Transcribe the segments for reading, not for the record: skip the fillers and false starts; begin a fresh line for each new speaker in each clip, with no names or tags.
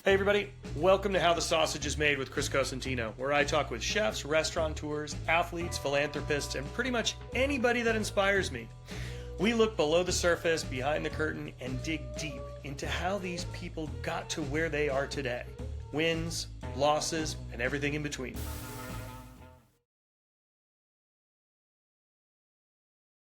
Hey everybody, welcome to How the Sausage is Made with Chris Cosentino, where I talk with chefs, restaurateurs, athletes, philanthropists, and pretty much anybody that inspires me. We look below the surface, behind the curtain, and dig deep into how these people got to where they are today. Wins, losses, and everything in between.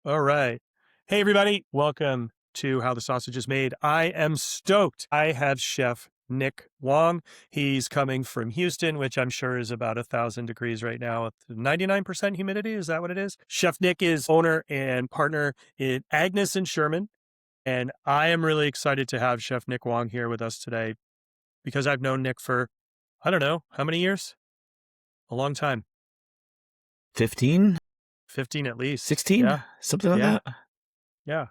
All right. Hey everybody, welcome to How the Sausage is Made. I am stoked. I have Chef Nick Wong. He's coming from Houston, which I'm sure is about 1,000 degrees right now with 99% humidity. Is that what it is? Chef Nick is owner and partner in Agnes and Sherman. And I am really excited to have Chef Nick Wong here with us today because I've known Nick for, I don't know, how many years? A long time.
15?
15 at least.
16?
Yeah.
Something like that.
Yeah.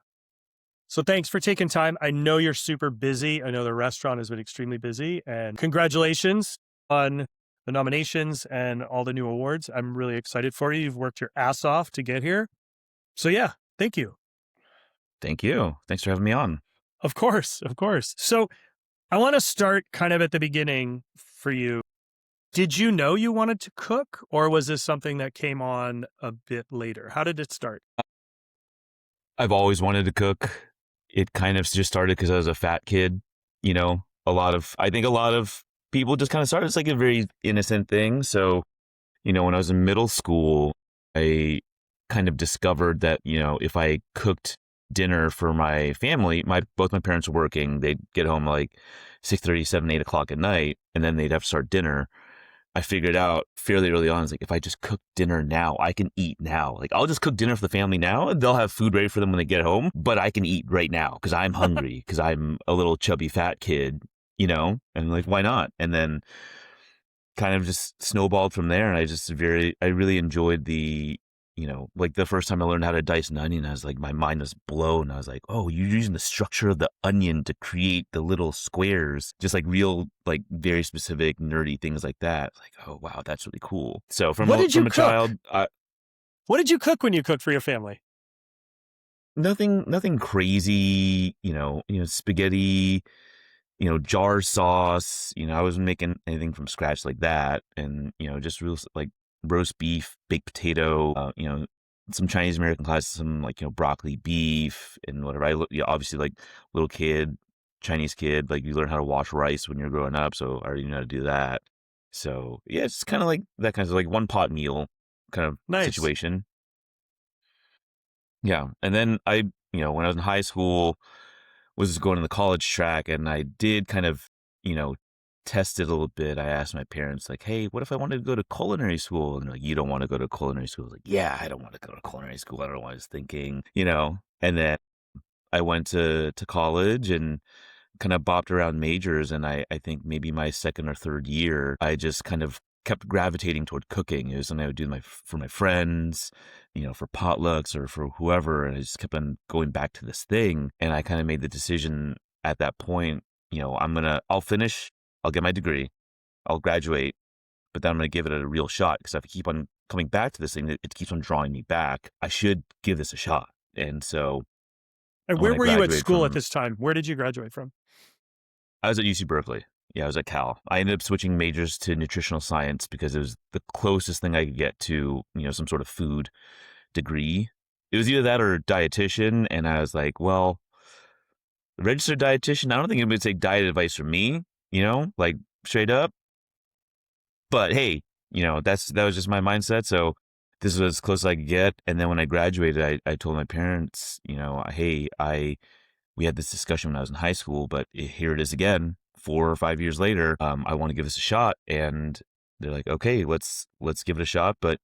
So thanks for taking time. I know you're super busy. I know the restaurant has been extremely busy, and congratulations on the nominations and all the new awards. I'm really excited for you. You've worked your ass off to get here. So yeah, thank you.
Thank you. Thanks for having me on.
Of course, of course. So I want to start kind of at the beginning for you. Did you know you wanted to cook, or was this something that came on a bit later? How did it start?
I've always wanted to cook. It kind of just started because I was a fat kid. You know, I think a lot of people just kind of started. It's like a very innocent thing. So, when I was in middle school, I kind of discovered that, if I cooked dinner for my family, both my parents were working. They'd get home like 6:30, 7, 8 o'clock at night, and then they'd have to start dinner. I figured out fairly early on, if I just cook dinner now, I can eat now. Like, I'll just cook dinner for the family now, and they'll have food ready for them when they get home, but I can eat right now because I'm hungry, because I'm a little chubby fat kid, and why not? And then kind of just snowballed from there, and I really enjoyed the, the first time I learned how to dice an onion, I was like, my mind was blown. I was like, oh, you're using the structure of the onion to create the little squares, just like real, like very specific nerdy things like that. Like, oh, wow, that's really cool. So from a child,
what did you cook when you cooked for your family?
Nothing crazy, spaghetti, jar sauce, I wasn't making anything from scratch like that. And, just real like roast beef, baked potato, some Chinese American classes, some broccoli beef and whatever. Obviously like little kid, Chinese kid, like you learn how to wash rice when you're growing up. So I already know how to do that. So yeah, it's kind of like that kind of like one pot meal kind of situation. Yeah. And then when I was in high school, was going to the college track, and I did kind of, test it a little bit. I asked my parents, like, hey, what if I wanted to go to culinary school? And they're like, you don't want to go to culinary school? I was like, yeah, I don't want to go to culinary school. I don't know what I was thinking, And then I went to college and kind of bopped around majors. And I think maybe my second or third year, I just kind of kept gravitating toward cooking. It was something I would do for my friends, for potlucks or for whoever. And I just kept on going back to this thing. And I kind of made the decision at that point, I'll finish, I'll get my degree, I'll graduate, but then I'm going to give it a real shot, because if I keep on coming back to this thing, it keeps on drawing me back. I should give this a shot. And so.
And where were you at school at this time? Where did you graduate from?
I was at UC Berkeley. Yeah, I was at Cal. I ended up switching majors to nutritional science because it was the closest thing I could get to, some sort of food degree. It was either that or dietitian. And I was like, well, registered dietitian, I don't think anybody would take diet advice from me, like straight up. But hey, that was just my mindset. So this was as close as I could get. And then when I graduated, I told my parents, hey, we had this discussion when I was in high school, but here it is again, 4 or 5 years later. I want to give this a shot. And they're like, okay, let's give it a shot. But,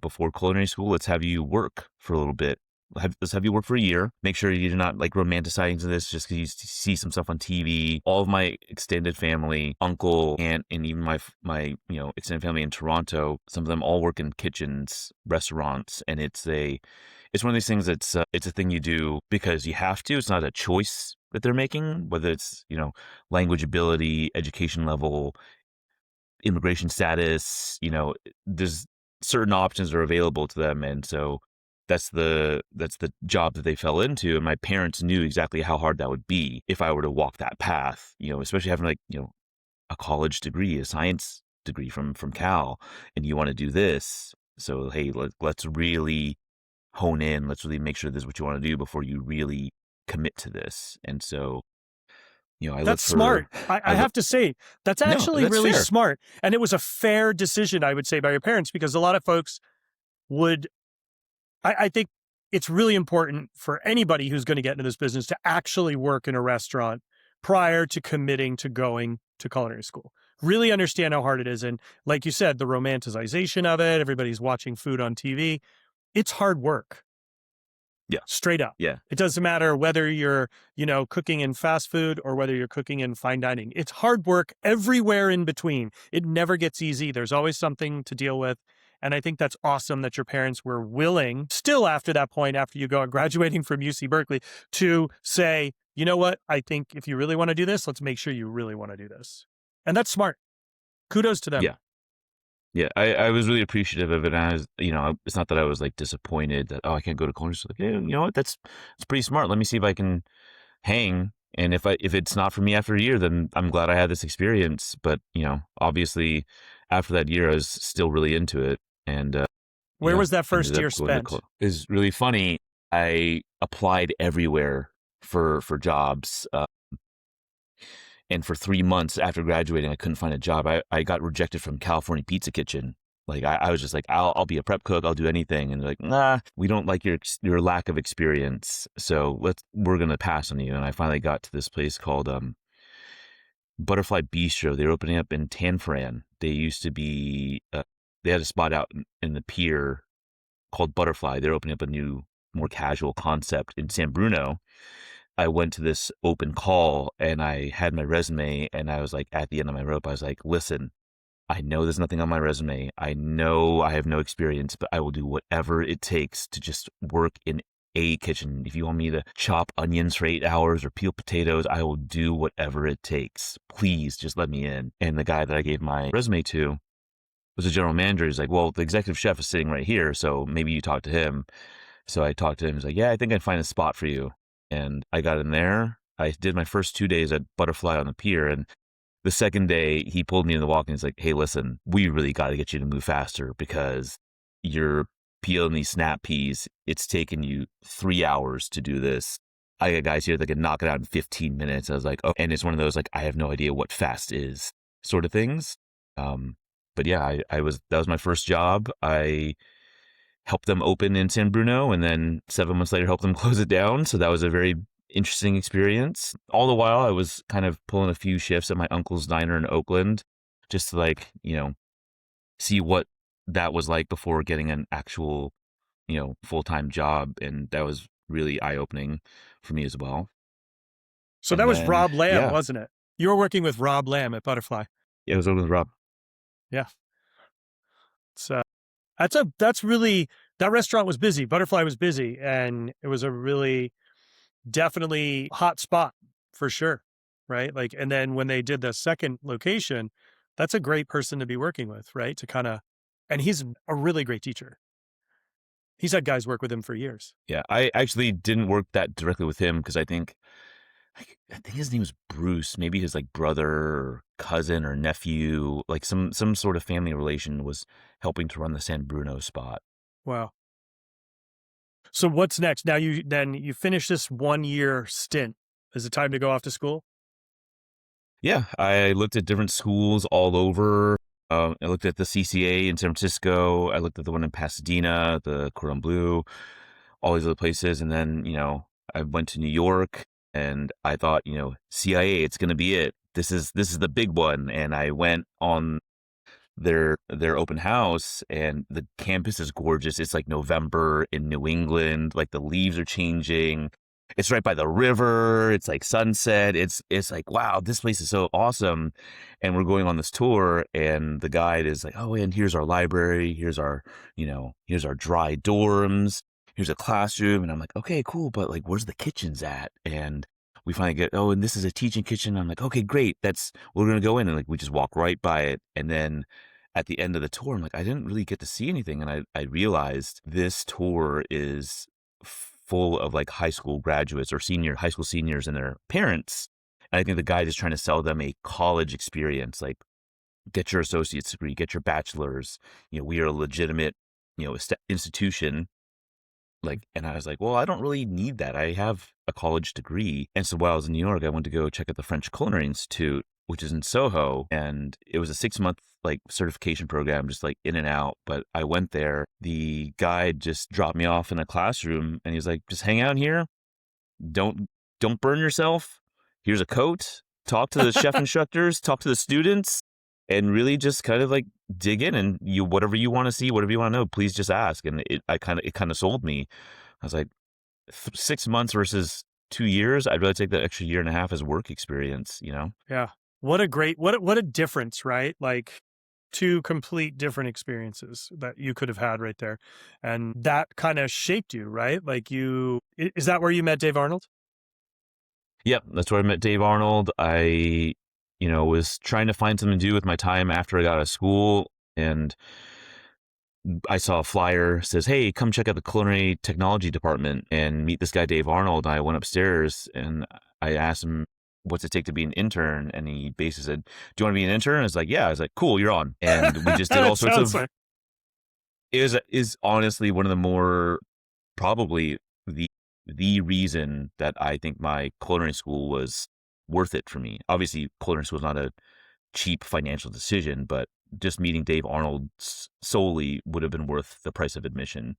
before culinary school, let's have you work for a little bit. Let's have you work for a year. Make sure you're not like romanticizing this just because you see some stuff on TV. All of my extended family, uncle, aunt, and even my extended family in Toronto, some of them all work in kitchens, restaurants, and it's one of these things that's it's a thing you do because you have to. It's not a choice that they're making, whether it's language ability, education level, immigration status. There's certain options that are available to them, and so that's the job that they fell into. And my parents knew exactly how hard that would be if I were to walk that path, especially having a college degree, a science degree from Cal, and you want to do this. So, hey, let's really hone in. Let's really make sure this is what you want to do before you really commit to this. And so, I look
That's smart.
for,
I have to say, that's
no,
actually
that's
really
fair.
smart. And it was a fair decision, I would say, by your parents, because a lot of folks would, I think it's really important for anybody who's going to get into this business to actually work in a restaurant prior to committing to going to culinary school. Really understand how hard it is. And like you said, the romanticization of it, everybody's watching food on TV. It's hard work.
Yeah.
Straight up.
Yeah.
It doesn't matter whether you're, cooking in fast food or whether you're cooking in fine dining. It's hard work everywhere in between. It never gets easy. There's always something to deal with. And I think that's awesome that your parents were willing, still after that point, after you go and graduating from UC Berkeley, to say, you know what? I think if you really want to do this, let's make sure you really want to do this. And that's smart. Kudos to them.
Yeah. Yeah, I was really appreciative of it. And I was, it's not that I was like disappointed that, I can't go to culinary school. Like, yeah, you know what? It's pretty smart. Let me see if I can hang. And if it's not for me after a year, then I'm glad I had this experience. But, obviously after that year, I was still really into it. And,
where was that first
ended
year
up going to
spent?
It's really funny. I applied everywhere for jobs. And for 3 months after graduating, I couldn't find a job. I got rejected from California Pizza Kitchen. Like I was just like, I'll be a prep cook. I'll do anything. And they're like, nah, we don't like your lack of experience. So we're going to pass on you. And I finally got to this place called Butterfly Bistro. They're opening up in Tan Fran. They used to be, they had a spot out in the pier called Butterfly. They're opening up a new, more casual concept in San Bruno. I went to this open call and I had my resume and I was like, at the end of my rope, I was like, listen, I know there's nothing on my resume. I know I have no experience, but I will do whatever it takes to just work in a kitchen. If you want me to chop onions for 8 hours or peel potatoes, I will do whatever it takes. Please just let me in. And the guy that I gave my resume to was a general manager. He's like, well, the executive chef is sitting right here, so maybe you talk to him. So I talked to him. He's like, yeah, I think I'd find a spot for you. And I got in there. I did my first 2 days at Butterfly on the pier. And the second day, he pulled me in the walk and he's like, hey, listen, we really got to get you to move faster because you're peeling these snap peas. It's taken you 3 hours to do this. I got guys here that can knock it out in 15 minutes. I was like, oh, and it's one of those, like, I have no idea what fast is sort of things. But yeah, that was my first job. I helped them open in San Bruno and then 7 months later helped them close it down. So that was a very interesting experience. All the while I was kind of pulling a few shifts at my uncle's diner in Oakland just to see what that was like before getting an actual, full-time job. And that was really eye-opening for me as well.
So that was Rob Lamb, wasn't it? You were working with Rob Lamb at Butterfly.
Yeah, I was working with Rob.
Yeah. So that restaurant was busy. Butterfly was busy, and it was a really definitely hot spot for sure. Right. Like, and then when they did the second location, that's a great person to be working with, right? And he's a really great teacher. He's had guys work with him for years.
Yeah. I actually didn't work that directly with him because I think his name was Bruce. Maybe his brother or cousin or nephew, like some sort of family relation was helping to run the San Bruno spot.
Wow. So what's next? Now you finish this 1 year stint. Is it time to go off to school?
Yeah, I looked at different schools all over. I looked at the CCA in San Francisco. I looked at the one in Pasadena, the Cordon Bleu, all these other places. And then, I went to New York and I thought, CIA, it's going to be it. This is the big one. And I went on their open house and the campus is gorgeous. It's like November in New England, like the leaves are changing. It's right by the river. It's like sunset. It's like, wow, this place is so awesome. And we're going on this tour and the guide is like, oh, and here's our library. Here's our dry dorms. Here's a classroom. And I'm like, okay, cool. But where's the kitchens at? And we finally get, and this is a teaching kitchen. I'm like, okay, great. We're going to go in. And we just walk right by it. And then at the end of the tour, I'm like, I didn't really get to see anything. And I realized this tour is full of high school graduates or high school seniors and their parents. I think the guide is trying to sell them a college experience, like get your associate's degree, get your bachelor's. We are a legitimate, institution. Like, and I was like, well, I don't really need that. I have a college degree. And so while I was in New York, I went to go check out the French Culinary Institute, which is in Soho. And it was a 6-month like certification program, just like in and out. But I went there. The guide just dropped me off in a classroom and he's like, just hang out here. Don't don't burn yourself. Here's a coat. Talk to the chef instructors, talk to the students, and really just kind of like dig in, and whatever you want to see, whatever you want to know, please just ask. And it kind of sold me. I was like, 6 months versus 2 years, I'd rather take that extra year and a half as work experience,
Yeah. What a difference, right? Like two complete different experiences that you could have had right there. And that kind of shaped you, right? Like is that where you met Dave Arnold?
Yep, that's where I met Dave Arnold. I, was trying to find something to do with my time after I got out of school, and I saw a flyer says, "Hey, come check out the culinary technology department and meet this guy Dave Arnold." And I went upstairs and I asked him, "What's it take to be an intern?" And he basically said, "Do you want to be an intern?" I was like, "Yeah." I was like, "Cool, you're on." And we just did all sorts of.
Like...
It is honestly one of the more, probably the reason that I think my culinary school was worth it for me. Obviously, culinary school is not a cheap financial decision, but just meeting Dave Arnold solely would have been worth the price of admission.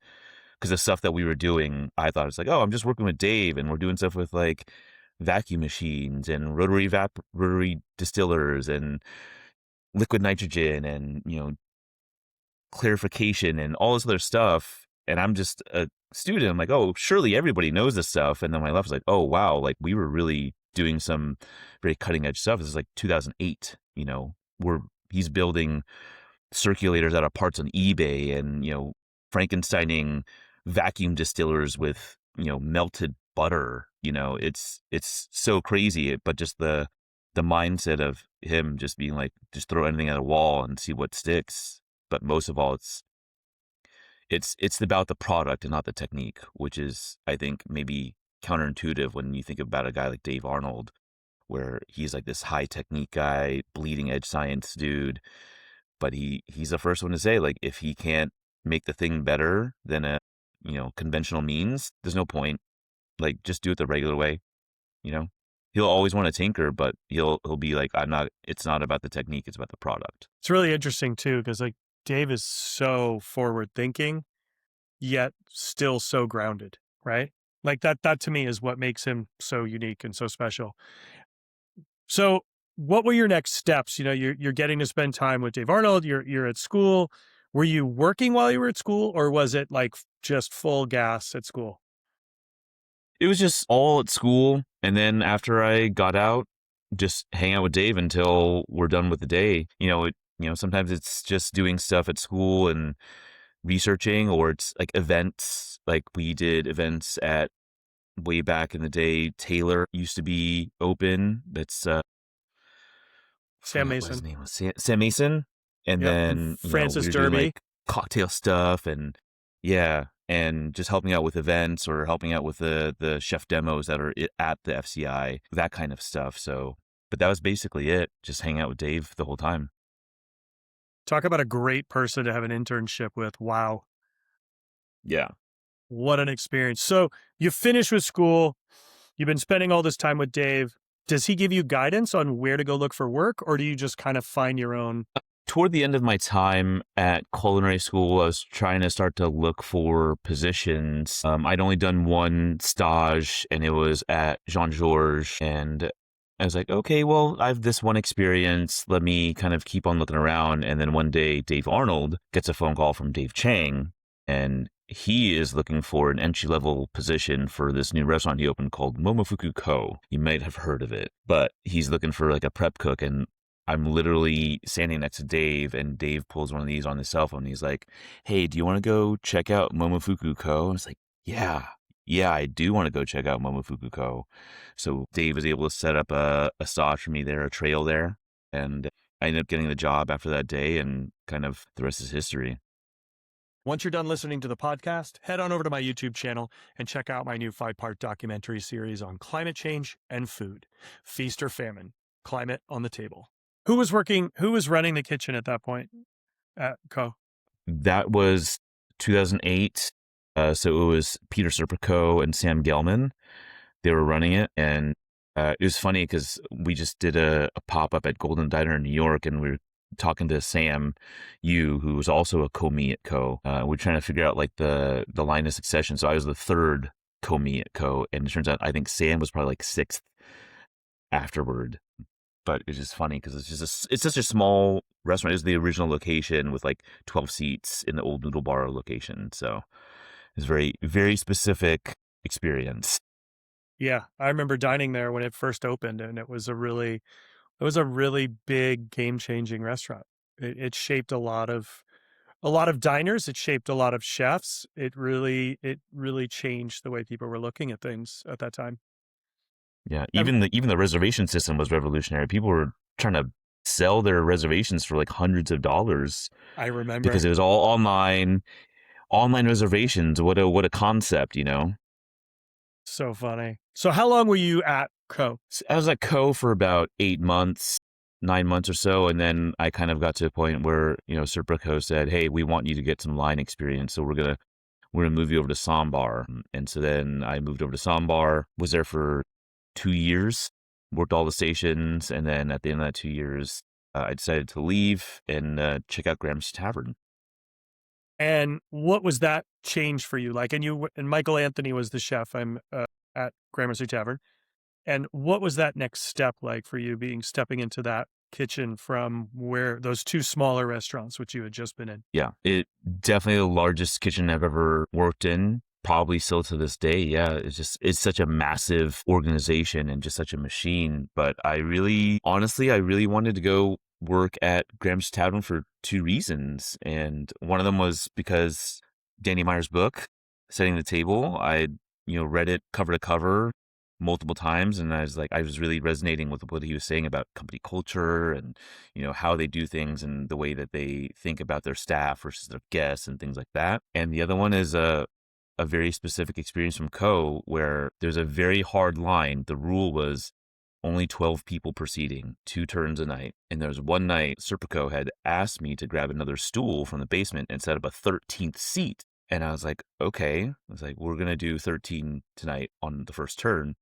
Because the stuff that we were doing, I thought it's like, oh, I'm just working with Dave, and we're doing stuff with like vacuum machines and rotary distillers and liquid nitrogen and clarification and all this other stuff. And I'm just a student. I'm like, oh, surely everybody knows this stuff. And then my left was like, oh, wow, like we were really doing some very cutting edge stuff. This is like 2008, he's building circulators out of parts on eBay and, Frankensteining vacuum distillers with, melted butter. It's so crazy, but just the mindset of him just being like, just throw anything at a wall and see what sticks. But most of all, it's about the product and not the technique, which is, I think, maybe counterintuitive when you think about a guy like Dave Arnold, where he's like this high technique guy, bleeding edge science dude. But he's the first one to say, like, if he can't make the thing better than a conventional means, there's no point. Like, just do it the regular way. He'll always want to tinker, but he'll be like, it's not about the technique, it's about the product.
It's really interesting too, because like Dave is so forward thinking, yet still so grounded, right? Like that to me is what makes him so unique and so special. So what were your next steps? You're getting to spend time with Dave Arnold, you're at school. Were you working while you were at school, or was it like just full gas at school?
It was just all at school. And then after I got out, just hang out with Dave until we're done with the day. Sometimes it's just doing stuff at school and researching, or it's like events. Like we did events at, way back in the day, Taylor used to be open. That's
Sam
what his
Mason.
name was, Sam Mason. And
Yep.
then
Francis
we were doing
Derby.
like cocktail stuff and and just helping out with events or helping out with the chef demos that are at the FCI, that kind of stuff. So, but that was basically it. Just hang out with Dave the whole time.
Talk about a great person to have an internship with. Wow.
Yeah.
What an experience. So you finish with school. You've been spending all this time with Dave. Does he give you guidance on where to go look for work, or do you just kind of find your own?
Toward the end of my time at culinary school, I was trying to start to look for positions. I'd only done one stage, and it was at Jean-Georges. And I was like, okay, well, I have this one experience. Let me kind of keep on looking around. And then one day, Dave Arnold gets a phone call from Dave Chang, and he is looking for an entry-level position for this new restaurant he opened called Momofuku Ko. You might have heard of it, but he's looking for like a prep cook. And I'm literally standing next to Dave, and Dave pulls one of these on his cell phone. He's like, hey, do you want to go check out Momofuku Ko? And I was like, yeah, I do want to go check out Momofuku Ko. So Dave was able to set up a stage for me there, a trail there. And I ended up getting the job after that day, and kind of the rest is history.
Once you're done listening to the podcast, head on over to my YouTube channel and check out my new 5-part documentary series on climate change and food. Feast or famine, climate on the table. Who was running the kitchen at that point at Co?
That was 2008. So it was Peter Serpico and Sam Gelman. They were running it. And it was funny because we just did a pop-up at Golden Diner in New York, and we were talking to Sam Yu, who was also a co-me at Co. We're trying to figure out like the line of succession. So I was the third co-me at Co. And it turns out I think Sam was probably like sixth afterward. But it's just funny because it's such a small restaurant. It was the original location with like 12 seats in the old Noodle Bar location. So it's very, very specific experience.
Yeah, I remember dining there when it first opened, and it was a really big game-changing restaurant. It shaped a lot of diners. It shaped a lot of chefs. It really changed the way people were looking at things at that time.
Yeah, even the reservation system was revolutionary. People were trying to sell their reservations for like hundreds of dollars.
I remember
because it was all online reservations. What a concept, you know.
So funny. So how long were you at Co?
I was at Co for about 8 months, 9 months or so, and then I kind of got to a point where Serpico said, "Hey, we want you to get some line experience, so we're gonna move you over to Sambar." And so then I moved over to Sambar. Was there for 2 years, worked all the stations, and then at the end of that 2 years, I decided to leave and check out Graham's Tavern.
And what was that change for you? Like, and Michael Anthony was the chef. I'm at Gramercy Tavern. And what was that next step like for you, stepping into that kitchen from where those two smaller restaurants, which you had just been in?
Yeah, it definitely the largest kitchen I've ever worked in. Probably still to this day. Yeah, it's such a massive organization and just such a machine. But I really wanted to go work at Graham's Tavern for 2 reasons. And one of them was because Danny Meyer's book, Setting the Table, I read it cover to cover multiple times, and I was really resonating with what he was saying about company culture and how they do things and the way that they think about their staff versus their guests and things like that. And the other one is a very specific experience from Co, where there's a very hard line. The rule was only 12 people per seating, 2 turns a night. And there was one night Serpico had asked me to grab another stool from the basement and set up a 13th seat. And I was like, okay. I was like, we're going to do 13 tonight on the first turn.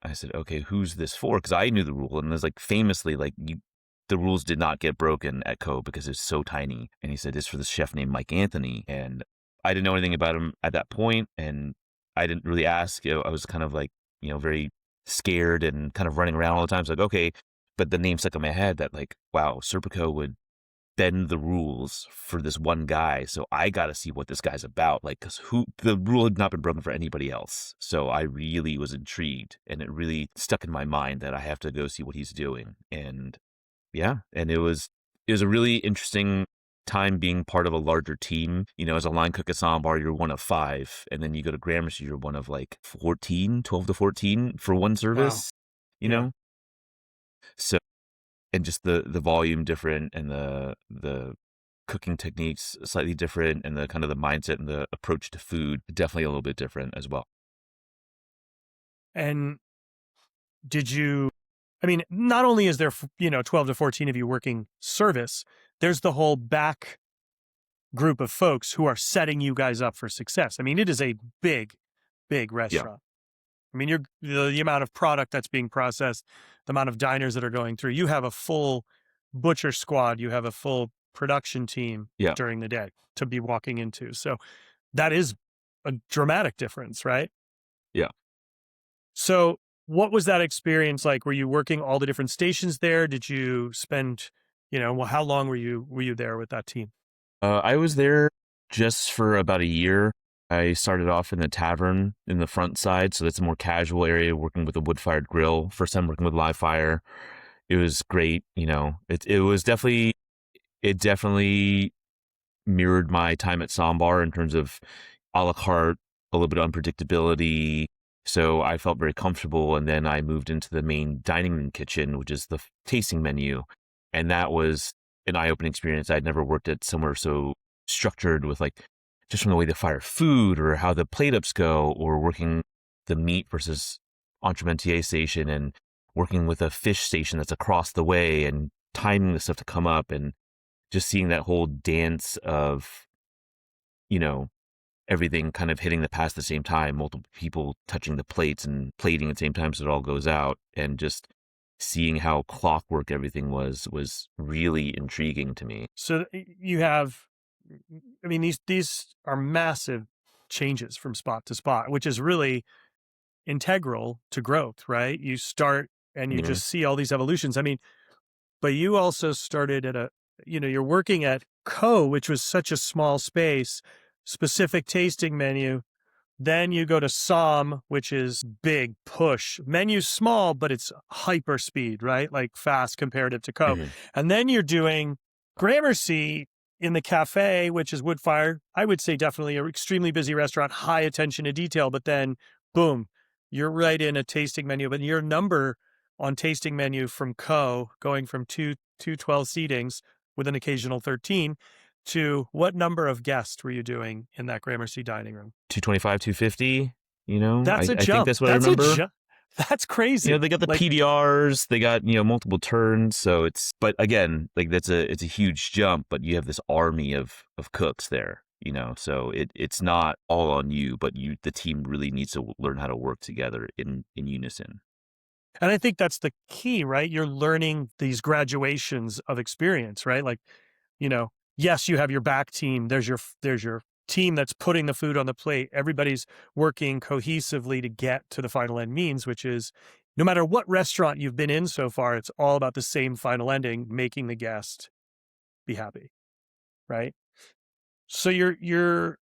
I said, okay, who's this for? Because I knew the rule. And it was like famously, the rules did not get broken at Co because it's so tiny. And he said, it's for this chef named Mike Anthony. And I didn't know anything about him at that point, and I didn't really ask. I was kind of like, very scared and kind of running around all the time. It's like, okay, but the name stuck in my head that like, wow, Serpico would bend the rules for this one guy, so I got to see what this guy's about. Like, because the rule had not been broken for anybody else, so I really was intrigued, and it really stuck in my mind that I have to go see what he's doing. And yeah, and it was a really interesting time being part of a larger team. As a line cook at Sambar, you're one of 5, and then you go to Gramercy, you're one of like 12 to 14 for one service.
Wow.
So, and just the volume different, and the cooking techniques slightly different, and the kind of the mindset and the approach to food definitely a little bit different as well.
And not only is there 12 to 14 of you working service, there's the whole back group of folks who are setting you guys up for success. I mean, it is a big restaurant. Yeah. I mean, the amount of product that's being processed, the amount of diners that are going through. You have a full butcher squad. You have a full production team during the day to be walking into. So that is a dramatic difference, right?
Yeah.
So what was that experience like? Were you working all the different stations there? Did you spend, how long were you there with that team?
I was there just for about a year. I started off in the tavern in the front side, so that's a more casual area, working with a wood-fired grill. First time working with live fire. It was great. It definitely mirrored my time at Sambar in terms of a la carte, a little bit of unpredictability. So I felt very comfortable. And then I moved into the main dining room kitchen, which is the tasting menu. And that was an eye-opening experience. I'd never worked at somewhere so structured with like just from the way they fire food or how the plate ups go, or working the meat versus entremetier station and working with a fish station that's across the way and timing the stuff to come up, and just seeing that whole dance of, everything kind of hitting the pass at the same time, multiple people touching the plates and plating at the same time so it all goes out, and just seeing how clockwork everything was really intriguing to me.
So you have, I mean, these are massive changes from spot to spot, which is really integral to growth, right? You start and you just see all these evolutions. I mean, but you also started at you're working at Co, which was such a small space, specific tasting menu. Then you go to Som, which is big push. Menu's small, but it's hyper speed, right? Like fast comparative to Co. And then you're doing Gramercy in the cafe, which is wood fire. I would say definitely an extremely busy restaurant, high attention to detail, but then boom, you're right in a tasting menu. But your number on tasting menu from Co, going from 12 seatings with an occasional 13 to what number of guests were you doing in that Gramercy dining room?
225, 250,
That's a
I
jump.
think that's what I remember.
That's crazy.
They got the PDRs, they got, multiple turns. So but again, like it's a huge jump, but you have this army of cooks there, so it's not all on you, but the team really needs to learn how to work together in unison.
And I think that's the key, right? You're learning these graduations of experience, right? Like, yes, you have your back team. There's your team that's putting the food on the plate. Everybody's working cohesively to get to the final end means, which is no matter what restaurant you've been in so far, it's all about the same final ending, making the guest be happy, right? So you're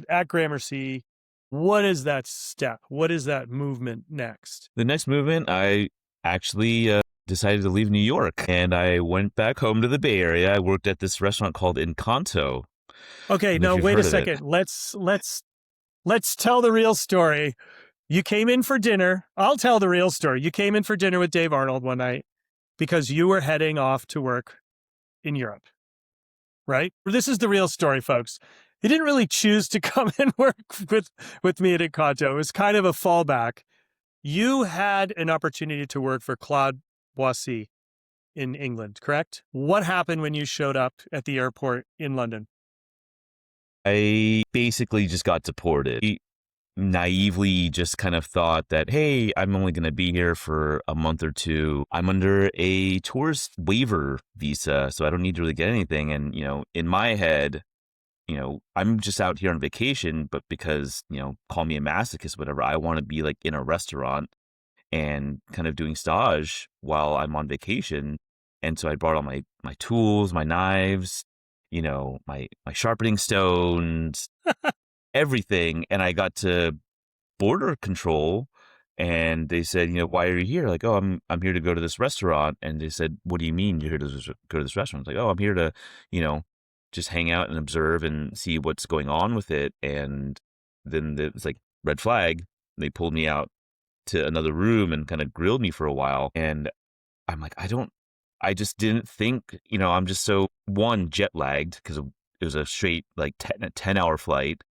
at Gramercy. What is that step? What is that movement next?
The next movement, I actually decided to leave New York, and I went back home to the Bay Area. I worked at this restaurant called Encanto.
Okay, no, wait a second. Let's tell the real story. You came in for dinner. I'll tell the real story. You came in for dinner with Dave Arnold one night because you were heading off to work in Europe, right? This is the real story, folks. He didn't really choose to come and work with me at Encanto. It was kind of a fallback. You had an opportunity to work for Claude Boissy in England, correct? What happened when you showed up at the airport in London?
I basically just got deported. I naively just kind of thought that, hey, I'm only going to be here for a month or two. I'm under a tourist waiver visa, so I don't need to really get anything. And, in my head, I'm just out here on vacation, but because, call me a masochist, whatever, I want to be like in a restaurant and kind of doing stage while I'm on vacation. And so I brought all my tools, my knives, my sharpening stones, everything. And I got to border control, and they said, why are you here? Like, oh, I'm here to go to this restaurant. And they said, what do you mean you're here to go to this restaurant? It's like, oh, I'm here to, just hang out and observe and see what's going on with it. And then it's like red flag. They pulled me out to another room and kind of grilled me for a while. And I'm like, I just didn't think, I'm just so, one, jet lagged because it was a straight like 10-hour flight.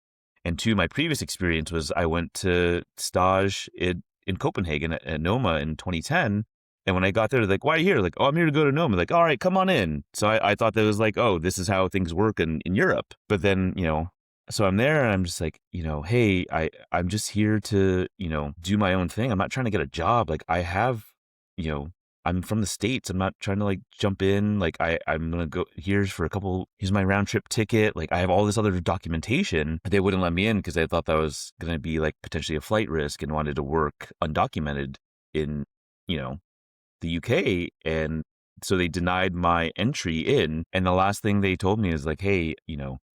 And two, my previous experience was I went to stage in Copenhagen at Noma in 2010. And when I got there, they're like, why are you here? Like, oh, I'm here to go to Noma. Like, all right, come on in. So I thought that was like, oh, this is how things work in Europe. But then, so I'm there and I'm just like, hey, I'm just here to, do my own thing. I'm not trying to get a job. Like I have, I'm from the States. I'm not trying to like jump in. Like I'm going to go here's my round trip ticket. Like I have all this other documentation. They wouldn't let me in because they thought that was going to be like potentially a flight risk and wanted to work undocumented in, the UK. And so they denied my entry in. And the last thing they told me is like, hey,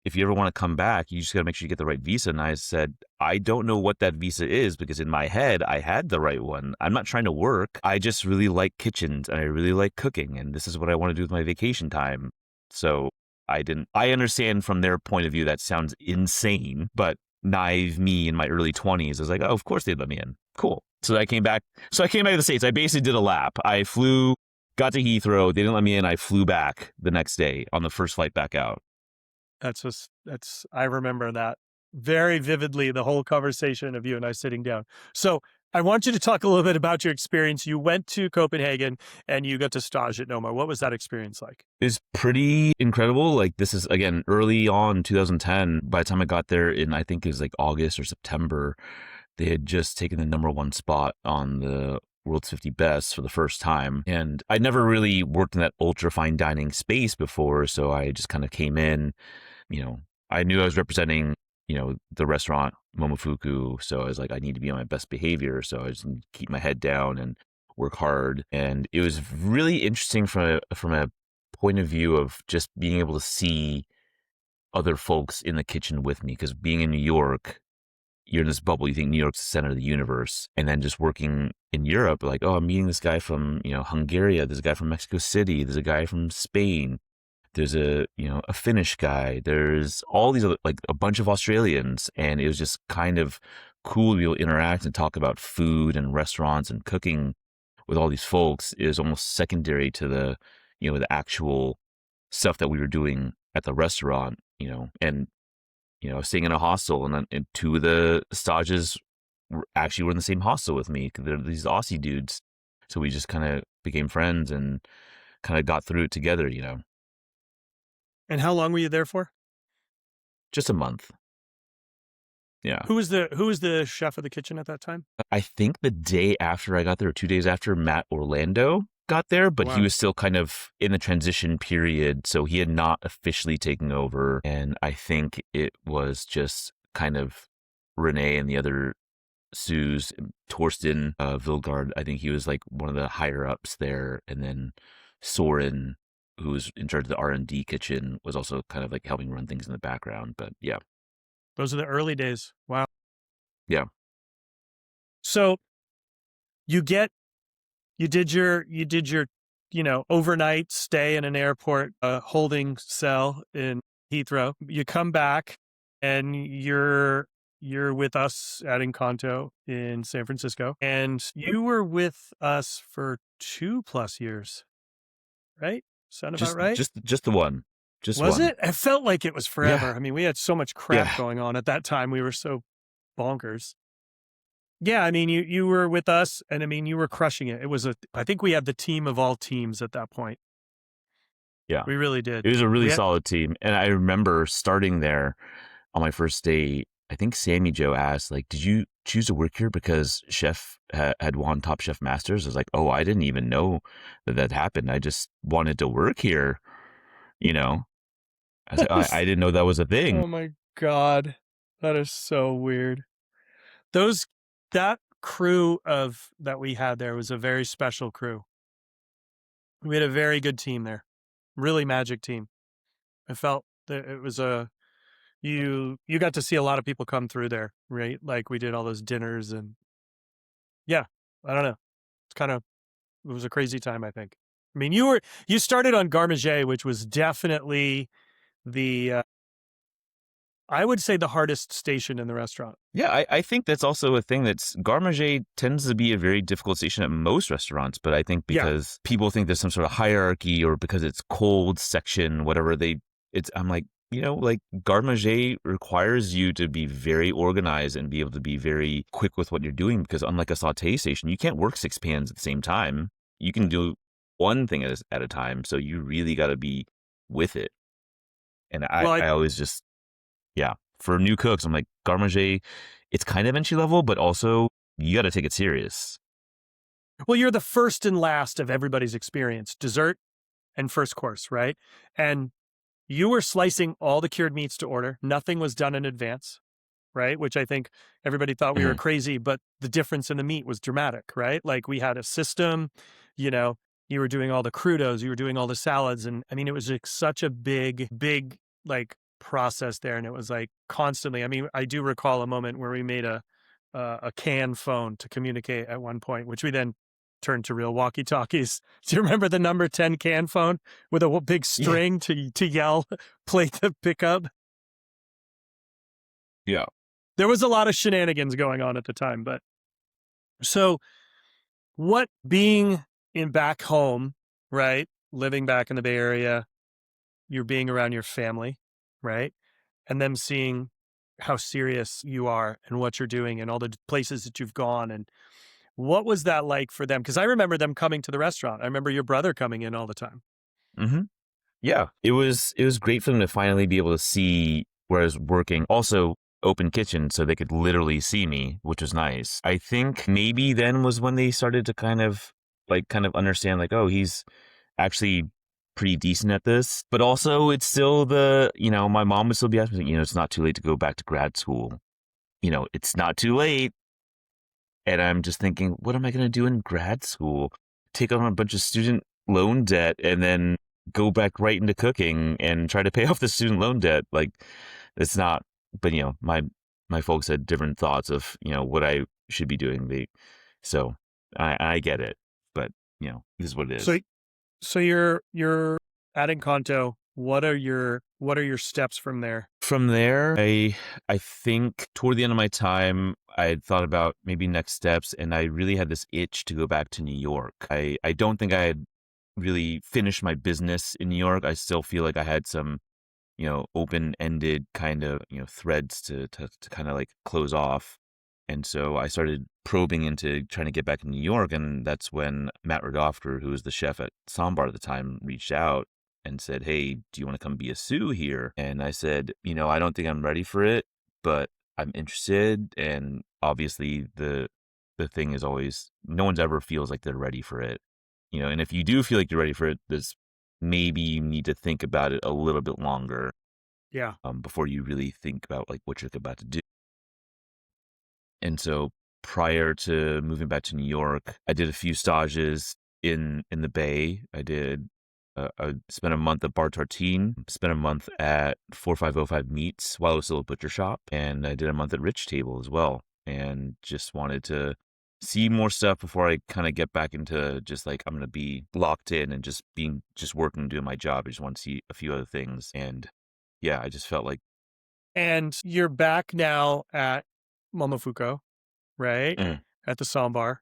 if you ever want to come back, you just got to make sure you get the right visa. And I said, I don't know what that visa is because in my head, I had the right one. I'm not trying to work. I just really like kitchens and I really like cooking. And this is what I want to do with my vacation time. So I understand from their point of view, that sounds insane, but naive me in my early 20s, I was like, oh, of course they'd let me in. Cool. So I came back to the States. I basically did a lap. I flew, got to Heathrow. They didn't let me in. I flew back the next day on the first flight back out.
I remember that very vividly the whole conversation of you and I sitting down. So I want you to talk a little bit about your experience. You went to Copenhagen and you got to stage at Noma. What was that experience like?
It's pretty incredible. Like this is again early on 2010. By the time I got there in I think it was like August or September, they had just taken the #1 spot on the World's 50 Best for the first time. And I never really worked in that ultra fine dining space before, so I just kind of came in, you know, I knew I was representing, the restaurant Momofuku, so I was like, I need to be on my best behavior, so I just need to keep my head down and work hard. And it was really interesting from a point of view of just being able to see other folks in the kitchen with me, because being in New York, you're in this bubble. You think New York's the center of the universe. And then just working in Europe, like, oh, I'm meeting this guy from, Hungary. There's a guy from Mexico City. There's a guy from Spain. There's a Finnish guy. There's all these other, like a bunch of Australians. And it was just kind of cool to be able to interact and talk about food and restaurants and cooking with all these folks. Is almost secondary to the actual stuff that we were doing at the restaurant, and staying in a hostel, and two of the stages actually were in the same hostel with me. They're these Aussie dudes. So we just kind of became friends and kind of got through it together,
And how long were you there for?
just a month. Yeah.
Who was the chef of the kitchen at that time?
I think the day after I got there, or 2 days after, Matt Orlando got there, but
Wow.
he was still kind of in the transition period. So he had not officially taken over. And I think it was just kind of Renee and the other Suze, Torsten Vilgard. I think he was like one of the higher ups there. And then Soren, who was in charge of the R&D kitchen, was also kind of like helping run things in the background. But yeah.
Those are the early days. Wow.
Yeah.
So you did your overnight stay in an airport holding cell in Heathrow. You come back and you're with us at Encanto in San Francisco, and you were with us for 2+ years, right? Sound about right?
Just the one. Just
Was
one.
it? It felt like it was forever.
Yeah.
I mean, we had so much crap
Yeah.
going on at that time. We were so bonkers. Yeah, I mean, you were with us, and I mean, you were crushing it. I think we had the team of all teams at that point.
Yeah.
We really did.
It was a really
We had-
solid team. And I remember starting there on my first day, I think Sammy Joe asked, like, did you choose to work here because Chef had won Top Chef Masters? I was like, oh, I didn't even know that happened. I just wanted to work here, I was like, I didn't know that was a thing.
Oh my God. That is so weird. That crew that we had there was a very special crew. We had a very good team there. Really magic team. I felt that it was you got to see a lot of people come through there, right? Like we did all those dinners, and yeah, I don't know. It was a crazy time, I think. I mean, you started on Garmager, which was definitely the I would say the hardest station in the restaurant.
Yeah, I think that's also a thing. That's Garmager tends to be a very difficult station at most restaurants, but I think because people think there's some sort of hierarchy, or because it's cold section, whatever I'm like, like Garmager requires you to be very organized and be able to be very quick with what you're doing, because unlike a saute station, you can't work 6 pans at the same time. You can do one thing at a time, so you really got to be with it. And I always just, yeah, for new cooks, I'm like, Garmager, it's kind of entry level, but also you got to take it serious.
Well, you're the first and last of everybody's experience, dessert and first course, right? And you were slicing all the cured meats to order. Nothing was done in advance, right? Which I think everybody thought we were crazy, but the difference in the meat was dramatic, right? Like we had a system, you were doing all the crudos, you were doing all the salads. And I mean, it was like such a big, like process there. And it was like constantly, I mean, I do recall a moment where we made a can phone to communicate at one point, which we then turned to real walkie-talkies. Do you remember the number 10 can phone with a big string to yell, play the pickup?
Yeah.
There was a lot of shenanigans going on at the time, but so what being back home, right? Living back in the Bay Area, you're being around your family, right? And them seeing how serious you are and what you're doing and all the places that you've gone. And what was that like for them? Because I remember them coming to the restaurant. I remember your brother coming in all the time.
Hmm. Yeah, it was great for them to finally be able to see where I was working. Also, open kitchen, so they could literally see me, which was nice. I think maybe then was when they started to kind of understand, like, oh, he's actually pretty decent at this. But also, it's still my mom would still be asking me, it's not too late to go back to grad school. It's not too late. And I'm just thinking, what am I going to do in grad school? Take on a bunch of student loan debt and then go back right into cooking and try to pay off the student loan debt. Like, it's not, but my folks had different thoughts of, what I should be doing. So I get it, but this is what it
So
is.
so you're at Encanto. What are your steps from there?
From there, I think toward the end of my time, I had thought about maybe next steps, and I really had this itch to go back to New York. I don't think I had really finished my business in New York. I still feel like I had some, open-ended kind of, threads to kind of like close off. And so I started probing into trying to get back to New York, and that's when Matt Radofter, who was the chef at Sambar at the time, reached out and said, "Hey, do you want to come be a sous here?" And I said, I don't think I'm ready for it, but I'm interested. And obviously, the thing is always no one's ever feels like they're ready for it, And if you do feel like you're ready for it, this maybe you need to think about it a little bit longer
Yeah.
before you really think about like what you're about to do. And so prior to moving back to New York, I did a few stages in the Bay. I spent a month at Bar Tartine, spent a month at 4505 Meats while I was still a butcher shop, and I did a month at Rich Table as well. And just wanted to see more stuff before I kind of get back into just like I'm gonna be locked in and just working doing my job. I just want to see a few other things. And yeah, I just felt like
And you're back now at Momofuku, right?
mm,
At the Sambar.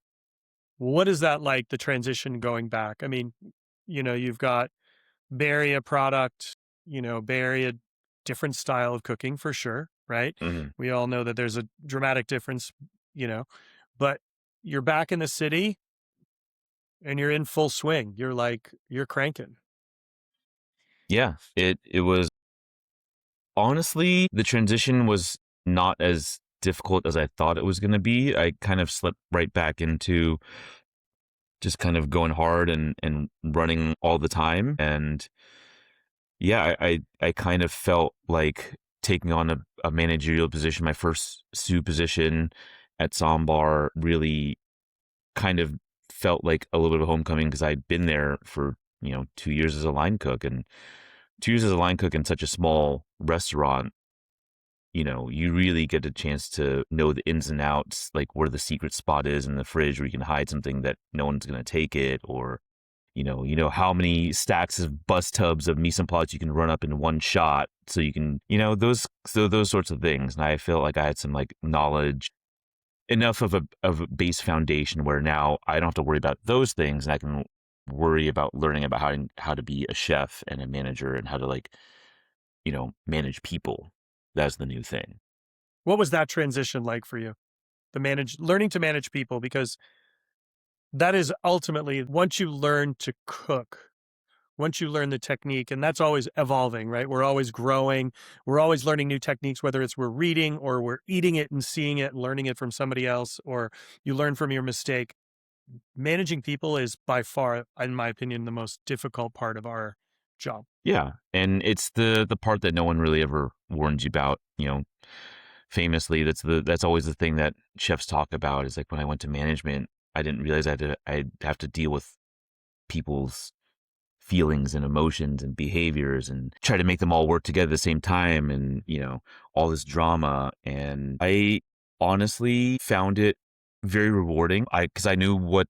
What is that like, the transition going back? I mean, you've got Bay Area product, Bay Area different style of cooking for sure, right?
mhm.
We all know that there's a dramatic difference, you know, but you're back in the city and you're in full swing. You're cranking.
Yeah, it was honestly, the transition was not as difficult as I thought it was going to be. I kind of slipped right back into just kind of going hard and running all the time. And yeah, I kind of felt like taking on a managerial position, my first sous position at Sambar really kind of felt like a little bit of homecoming because I'd been there for, 2 years as a line cook, and 2 years as a line cook in such a small restaurant, you really get a chance to know the ins and outs, like where the secret spot is in the fridge where you can hide something that no one's going to take it, or, how many stacks of bus tubs of mise en place you can run up in one shot. So you can, those sorts of things. And I felt like I had some like knowledge, enough of a base foundation where now I don't have to worry about those things, and I can worry about learning about how to be a chef and a manager and how to like, manage people. That's the new thing.
What was that transition like for you? Learning to manage people, because that is ultimately once you learn to cook, once you learn the technique, and that's always evolving, right? We're always growing. We're always learning new techniques, whether it's we're reading or we're eating it and seeing it and learning it from somebody else, or you learn from your mistake. Managing people is by far, in my opinion, the most difficult part of our job.
Yeah, and it's the part that no one really ever warns you about. Famously, that's always the thing that chefs talk about. Is like when I went to management, I didn't realize I'd have to deal with people's feelings and emotions and behaviors and try to make them all work together at the same time, and all this drama. And I honestly found it very rewarding. Because I knew what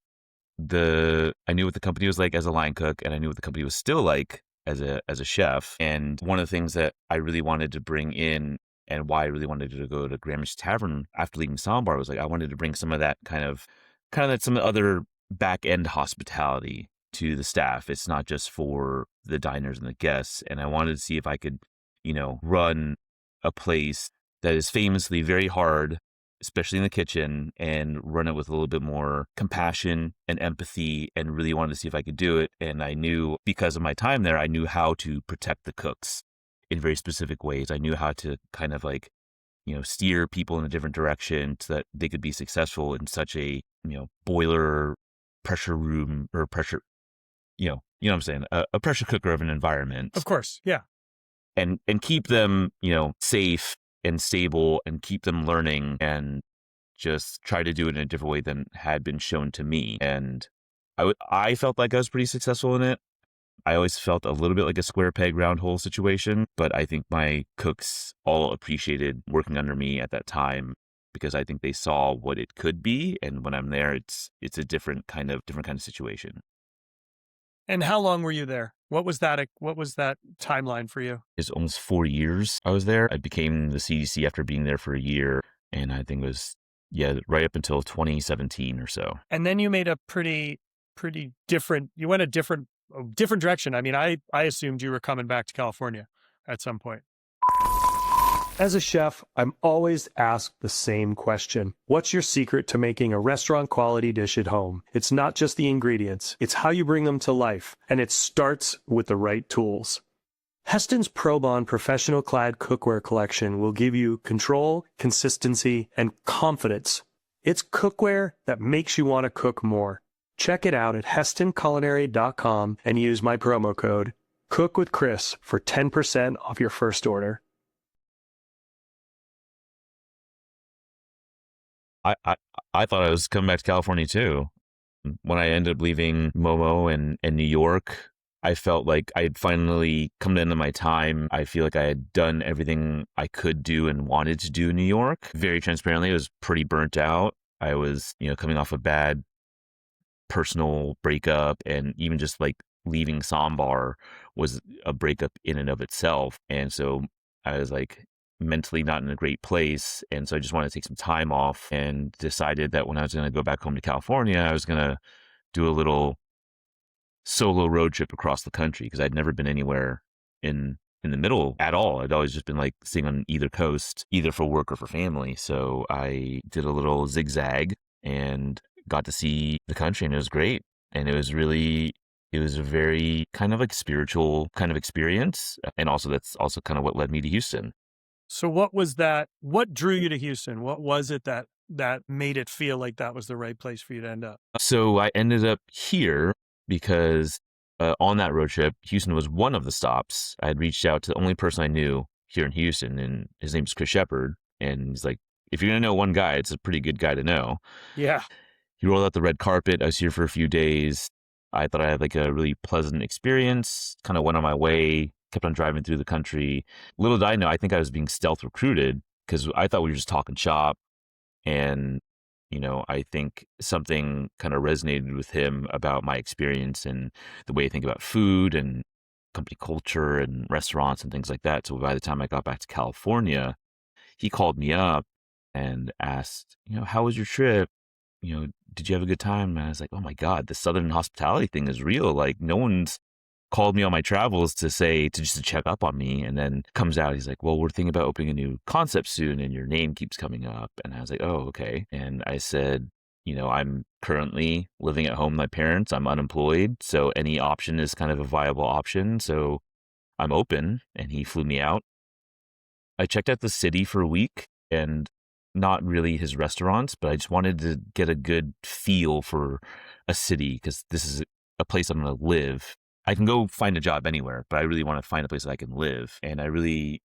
the company was like as a line cook, and I knew what the company was still like as a chef. And one of the things that I really wanted to bring in, and why I really wanted to go to Grandma's Tavern after leaving Sambar, was like I wanted to bring some of that kind of that some other back end hospitality to the staff. It's not just for the diners and the guests. And I wanted to see if I could, run a place that is famously very hard, especially in the kitchen, and run it with a little bit more compassion and empathy, and really wanted to see if I could do it. And I knew, because of my time there, I knew how to protect the cooks in very specific ways. I knew how to kind of like, steer people in a different direction so that they could be successful in such a, boiler pressure room or pressure, what I'm saying, a pressure cooker of an environment.
Of course. Yeah.
And keep them, safe and stable, and keep them learning, and just try to do it in a different way than had been shown to me. And I felt like I was pretty successful in it. I always felt a little bit like a square peg round hole situation, but I think my cooks all appreciated working under me at that time, because I think they saw what it could be. And when I'm there, it's a different kind of situation.
And how long were you there? What was that timeline for you?
It's almost 4 years I was there. I became the CDC after being there for a year, and I think it was, right up until 2017 or so.
And then you made a pretty different, you went a different direction. I mean, I assumed you were coming back to California at some point. As a chef, I'm always asked the same question. What's your secret to making a restaurant quality dish at home? It's not just the ingredients, it's how you bring them to life, and it starts with the right tools. Heston's ProBond professional clad cookware collection will give you control, consistency, and confidence. It's cookware that makes you want to cook more. Check it out at hestonculinary.com and use my promo code COOKWITHCHRIS for 10% off your first order.
I thought I was coming back to California too. When I ended up leaving Momo and New York, I felt like I had finally come to the end of my time. I feel like I had done everything I could do and wanted to do in New York. Very transparently, I was pretty burnt out. I was, coming off a bad personal breakup, and even just like leaving Sambar was a breakup in and of itself. And so I was like mentally not in a great place. And so I just wanted to take some time off, and decided that when I was going to go back home to California, I was going to do a little solo road trip across the country, because I'd never been anywhere in the middle at all. I'd always just been like staying on either coast, either for work or for family. So I did a little zigzag and got to see the country, and it was great. And it was a very kind of like spiritual kind of experience. And also that's also kind of what led me to Houston.
So what was that? What drew you to Houston? What was it that made it feel like that was the right place for you to end up?
So I ended up here because on that road trip, Houston was one of the stops. I had reached out to the only person I knew here in Houston, and his name's Chris Shepard. And he's like, if you're going to know one guy, it's a pretty good guy to know.
Yeah.
He rolled out the red carpet. I was here for a few days. I thought I had like a really pleasant experience, kind of went on my way, kept on driving through the country. Little did I know, I think I was being stealth recruited, because I thought we were just talking shop. And, I think something kind of resonated with him about my experience and the way I think about food and company culture and restaurants and things like that. So by the time I got back to California, he called me up and asked, how was your trip? Did you have a good time? And I was like, oh my God, the Southern hospitality thing is real. Like, no one's called me on my travels to check up on me. And then comes out, he's like, well, we're thinking about opening a new concept soon, and your name keeps coming up. And I was like, oh, okay. And I said, I'm currently living at home with my parents. I'm unemployed. So any option is kind of a viable option. So I'm open. And he flew me out. I checked out the city for a week, and not really his restaurants, but I just wanted to get a good feel for a city, because this is a place I'm going to live. I can go find a job anywhere, but I really want to find a place that I can live. And I really,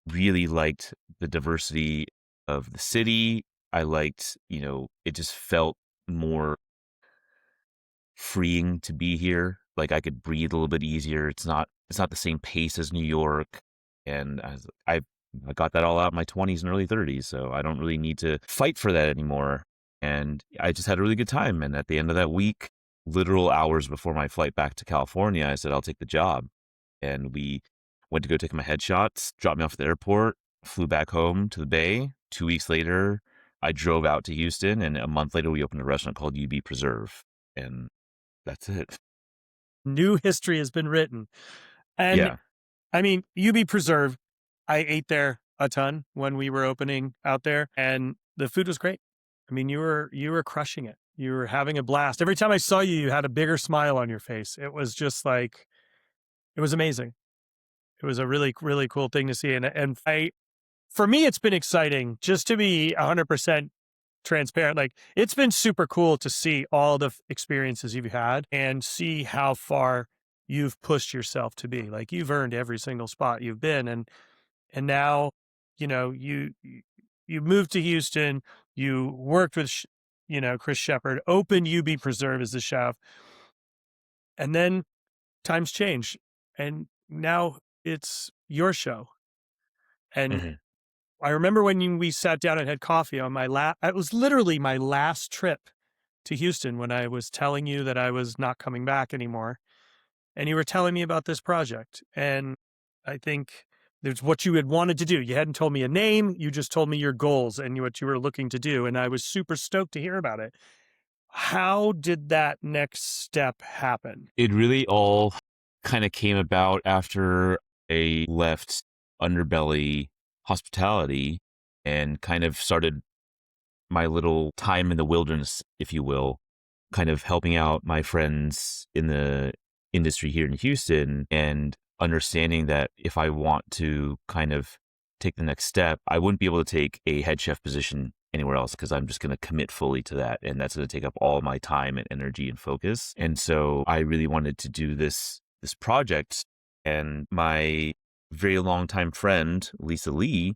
really liked the diversity of the city. I liked, it just felt more freeing to be here. Like I could breathe a little bit easier. It's not the same pace as New York. And I got that all out in my 20s and early 30s, so I don't really need to fight for that anymore. And I just had a really good time. And at the end of that week, literal hours before my flight back to California, I said, I'll take the job. And we went to go take my headshots, dropped me off at the airport, flew back home to the Bay. 2 weeks later, I drove out to Houston, and a month later, we opened a restaurant called UB Preserve. And that's it.
New history has been written. And
yeah.
I mean, UB Preserve, I ate there a ton when we were opening out there, and the food was great. I mean, you were crushing it. You were having a blast. Every time I saw you, you had a bigger smile on your face. It was just like it was amazing. It was a really, really cool thing to see. And for me, it's been exciting just to be 100% transparent. Like, it's been super cool to see all the experiences you've had and see how far you've pushed yourself to be. Like, you've earned every single spot you've been. And now, you moved to Houston, you worked with, Chris Shepard, opened UB Preserve as the chef. And then times change. And now it's your show. And
Mhm.
I remember when we sat down and had coffee on it was literally my last trip to Houston when I was telling you that I was not coming back anymore. And you were telling me about this project. And I think there's what you had wanted to do. You hadn't told me a name. You just told me your goals and what you were looking to do. And I was super stoked to hear about it. How did that next step happen?
It really all kind of came about after I left Underbelly Hospitality and kind of started my little time in the wilderness, if you will, kind of helping out my friends in the industry here in Houston and understanding that if I want to kind of take the next step, I wouldn't be able to take a head chef position anywhere else because I'm just going to commit fully to that. And that's going to take up all my time and energy and focus. And so I really wanted to do this project. And my very long time friend, Lisa Lee,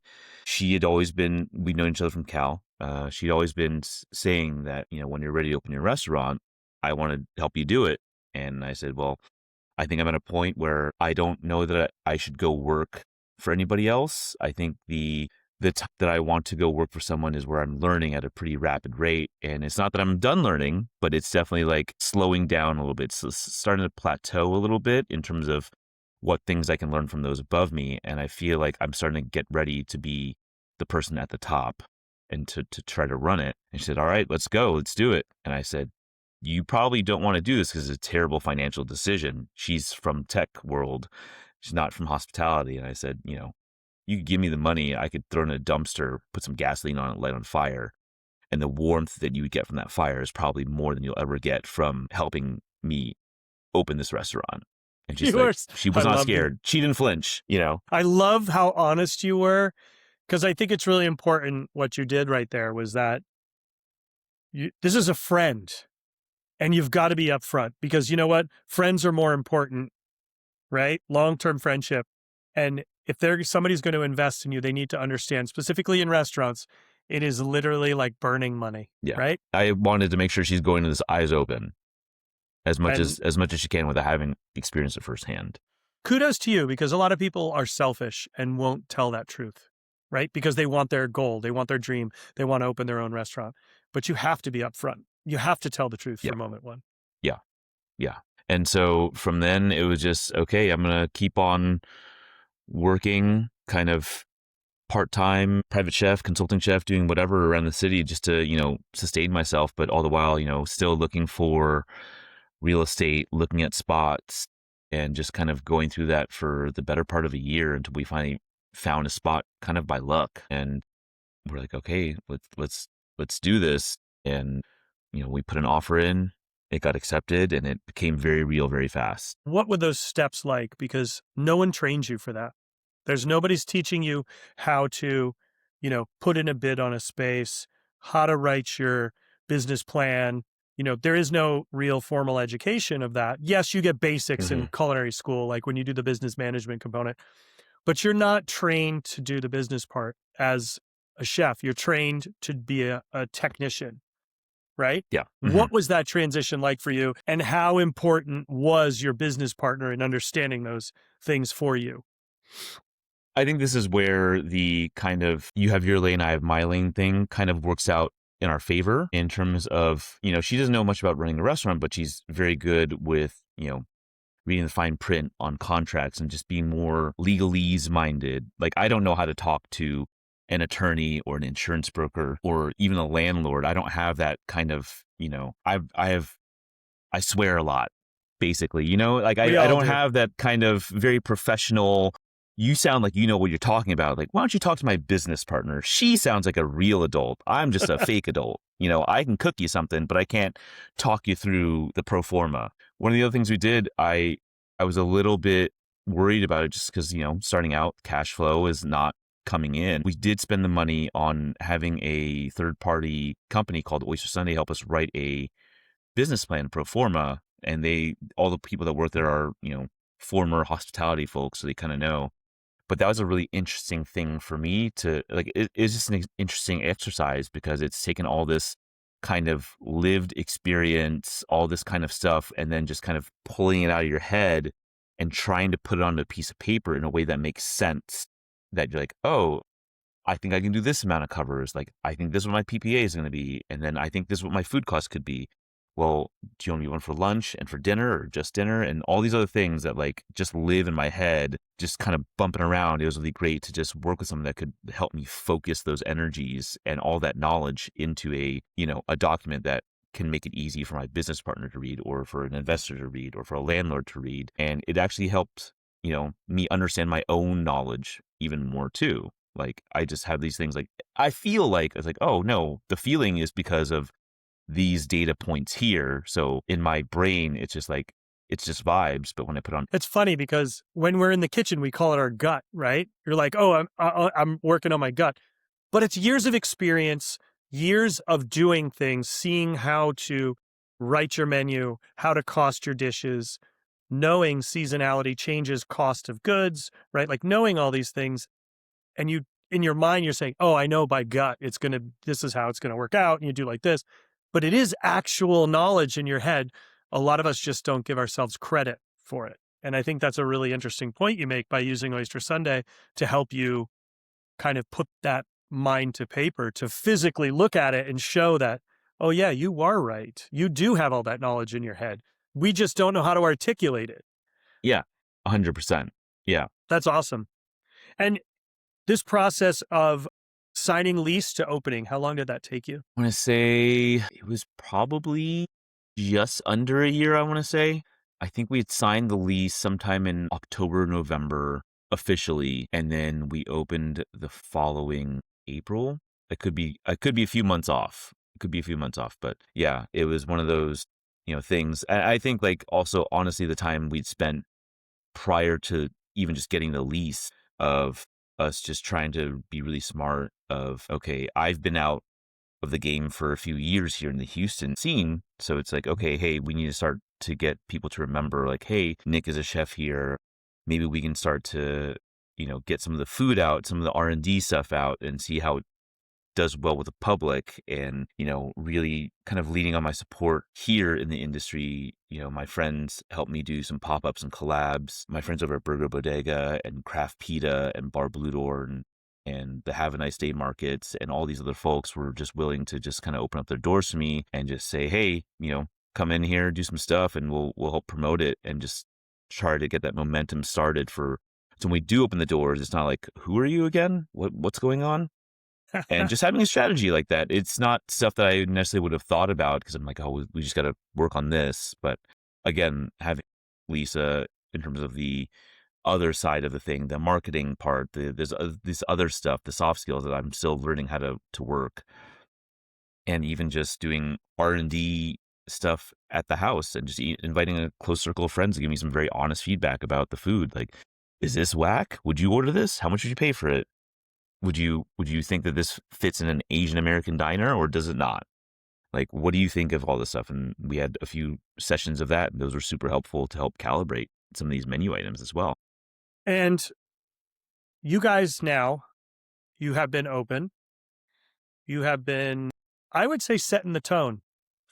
we'd known each other from Cal. She'd always been saying that, when you're ready to open your restaurant, I want to help you do it. And I said, well, I think I'm at a point where I don't know that I should go work for anybody else. I think the time that I want to go work for someone is where I'm learning at a pretty rapid rate. And it's not that I'm done learning, but it's definitely like slowing down a little bit. So it's starting to plateau a little bit in terms of what things I can learn from those above me. And I feel like I'm starting to get ready to be the person at the top and to try to run it. And she said, all right, let's go. Let's do it. And I said, you probably don't want to do this because it's a terrible financial decision. She's from tech world. She's not from hospitality. And I said, you could give me the money. I could throw it in a dumpster, put some gasoline on it, light on fire. And the warmth that you would get from that fire is probably more than you'll ever get from helping me open this restaurant. And she's like, she was not scared. She didn't flinch,
I love how honest you were, because I think it's really important what you did right there was that this is a friend and you've got to be upfront because you know what? Friends are more important, right? Long-term friendship. And if somebody's going to invest in you, they need to understand, specifically in restaurants, it is literally like burning money, right?
I wanted to make sure she's going to this eyes open as much as she can without having experienced it firsthand.
Kudos to you, because a lot of people are selfish and won't tell that truth, right? Because they want their goal, they want their dream, they want to open their own restaurant. But you have to be upfront. You have to tell the truth for moment one.
Yeah. And so from then it was just, okay, I'm going to keep on working kind of part-time private chef, consulting chef, doing whatever around the city just to, sustain myself. But all the while, still looking for real estate, looking at spots, and just kind of going through that for the better part of a year until we finally found a spot kind of by luck. And we're like, okay, let's do this. And, we put an offer in, it got accepted, and it became very real very fast.
What were those steps like? Because no one trains you for that. Nobody's teaching you how to, put in a bid on a space, how to write your business plan. There is no real formal education of that. Yes, you get basics in culinary school, like when you do the business management component, but you're not trained to do the business part as a chef. You're trained to be a technician, right?
Yeah.
What was that transition like for you? And how important was your business partner in understanding those things for you?
I think this is where the kind of you have your lane, I have my lane thing kind of works out in our favor in terms of, she doesn't know much about running a restaurant, but she's very good with, reading the fine print on contracts and just being more legalese minded. Like, I don't know how to talk to an attorney or an insurance broker or even a landlord. I don't have that kind of, I swear a lot, basically, I don't have that kind of very professional, you sound like you know what you're talking about. Like, why don't you talk to my business partner? She sounds like a real adult. I'm just a fake adult. I can cook you something, but I can't talk you through the pro forma. One of the other things we did, I was a little bit worried about it just because, starting out, cash flow is not coming in. We did spend the money on having a third party company called Oyster Sunday help us write a business plan pro forma. And all the people that work there are, former hospitality folks, so they kind of know. But that was a really interesting thing for me to like. It's just an interesting exercise because it's taken all this kind of lived experience, all this kind of stuff, and then just kind of pulling it out of your head and trying to put it on a piece of paper in a way that makes sense. That you're like, oh, I think I can do this amount of covers. Like, I think this is what my PPA is going to be. And then I think this is what my food cost could be. Well, do you want me one for lunch and for dinner or just dinner? And all these other things that like just live in my head, just kind of bumping around. It was really great to just work with someone that could help me focus those energies and all that knowledge into a document that can make it easy for my business partner to read or for an investor to read or for a landlord to read. And it actually helped, me understand my own knowledge even more too. Like I just have these things like, I feel like it's like, oh no, the feeling is because of these data points here. So in my brain, it's just vibes. But when I put on,
It's funny because when we're in the kitchen, we call it our gut, right? You're like, oh, I'm working on my gut. But it's years of experience, years of doing things, seeing how to write your menu, how to cost your dishes, knowing seasonality changes cost of goods, right? Like knowing all these things. And you, in your mind, you're saying, oh, I know by gut, this is how it's going to work out. And you do like this. But it is actual knowledge in your head. A lot of us just don't give ourselves credit for it. And I think that's a really interesting point you make by using Oyster Sunday to help you kind of put that mind to paper, to physically look at it and show that, oh yeah, you are right. You do have all that knowledge in your head. We just don't know how to articulate it.
yeah, 100%. Yeah.
That's awesome. And this process of signing lease to opening, how long did that take you?
I want to say it was probably just under a year, I want to say. I think we had signed the lease sometime in October, November officially, and then we opened the following April. I could be a few months off. It could be a few months off, but yeah, it was one of those, things. I think like also honestly the time we'd spent prior to even just getting the lease of us just trying to be really smart of, okay, I've been out of the game for a few years here in the Houston scene. So it's like, okay, hey, we need to start to get people to remember like, hey, Nick is a chef here. Maybe we can start to, get some of the food out, some of the R&D stuff out and see how it does well with the public and, really kind of leaning on my support here in the industry. My friends helped me do some pop-ups and collabs. My friends over at Burger Bodega and Craft Pita and Bar Blue Door and the Have a Nice Day markets and all these other folks were just willing to just kind of open up their doors to me and just say, hey, come in here, do some stuff and we'll help promote it and just try to get that momentum started for. So when we do open the doors, it's not like, who are you again? What's going on? And just having a strategy like that, it's not stuff that I necessarily would have thought about because I'm like, oh, we just got to work on this. But again, having Lisa in terms of the other side of the thing, the marketing part, there's this other stuff, the soft skills that I'm still learning how to work, and even just doing R&D stuff at the house and just inviting a close circle of friends to give me some very honest feedback about the food. Like, is this whack? Would you order this? How much would you pay for it? Would you think that this fits in an Asian American diner or does it not? Like, what do you think of all this stuff? And we had a few sessions of that. And those were super helpful to help calibrate some of these menu items as well.
And you guys now, you have been open. You have been, I would say, setting the tone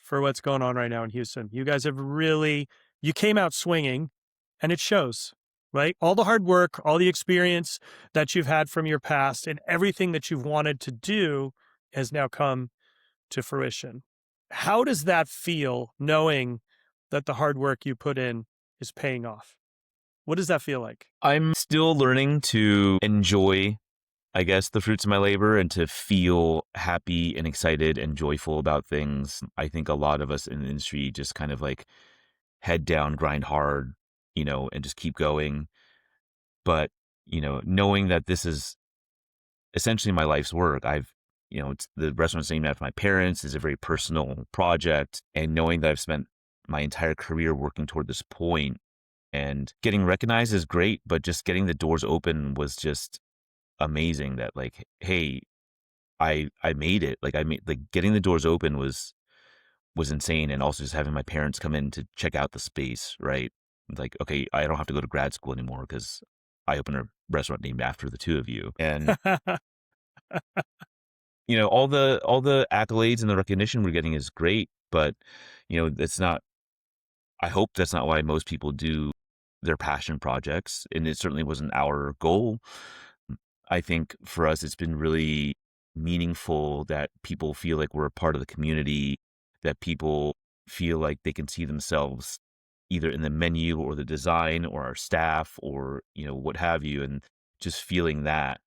for what's going on right now in Houston. You guys have you came out swinging and it shows. Right? All the hard work, all the experience that you've had from your past and everything that you've wanted to do has now come to fruition. How does that feel knowing that the hard work you put in is paying off? What does that feel like?
I'm still learning to enjoy, I guess, the fruits of my labor and to feel happy and excited and joyful about things. I think a lot of us in the industry just kind of like head down, grind hard, and just keep going. But knowing that this is essentially my life's work. It's the restaurant's named after my parents, is a very personal project. And knowing that I've spent my entire career working toward this point and getting recognized is great, but just getting the doors open was just amazing. That like, hey, I made it. Like getting the doors open was insane. And also just having my parents come in to check out the space, right? Like, okay, I don't have to go to grad school anymore because I opened a restaurant named after the two of you. And all the accolades and the recognition we're getting is great, but that's not, I hope that's not why most people do their passion projects, and it certainly wasn't our goal. I think for us, it's been really meaningful that people feel like we're a part of the community, that people feel like they can see themselves either in the menu or the design or our staff or, what have you. And just feeling that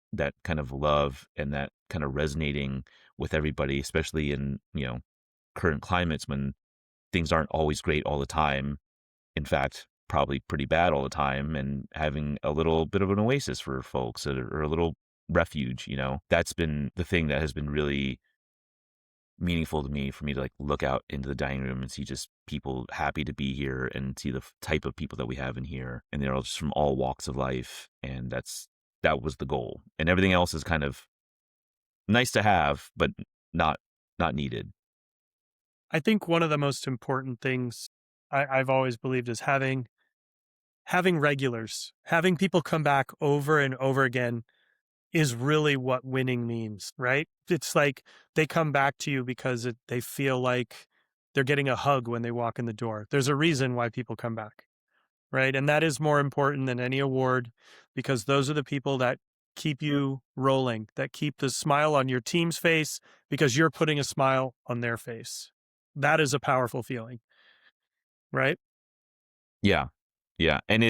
kind of love and that kind of resonating with everybody, especially in, current climates when things aren't always great all the time. In fact, probably pretty bad all the time, and having a little bit of an oasis for folks or a little refuge, that's been the thing that has been really meaningful to me, for me to like look out into the dining room and see just people happy to be here and see the type of people that we have in here. And they're all just from all walks of life. And that was the goal. And everything else is kind of nice to have, but not needed.
I think one of the most important things I've always believed is having regulars, having people come back over and over again is really what winning means, right? It's like they come back to you because they feel like they're getting a hug when they walk in the door. There's a reason why people come back, right? And that is more important than any award, because those are the people that keep you rolling, that keep the smile on your team's face because you're putting a smile on their face. That is a powerful feeling, right?
Yeah. Yeah. And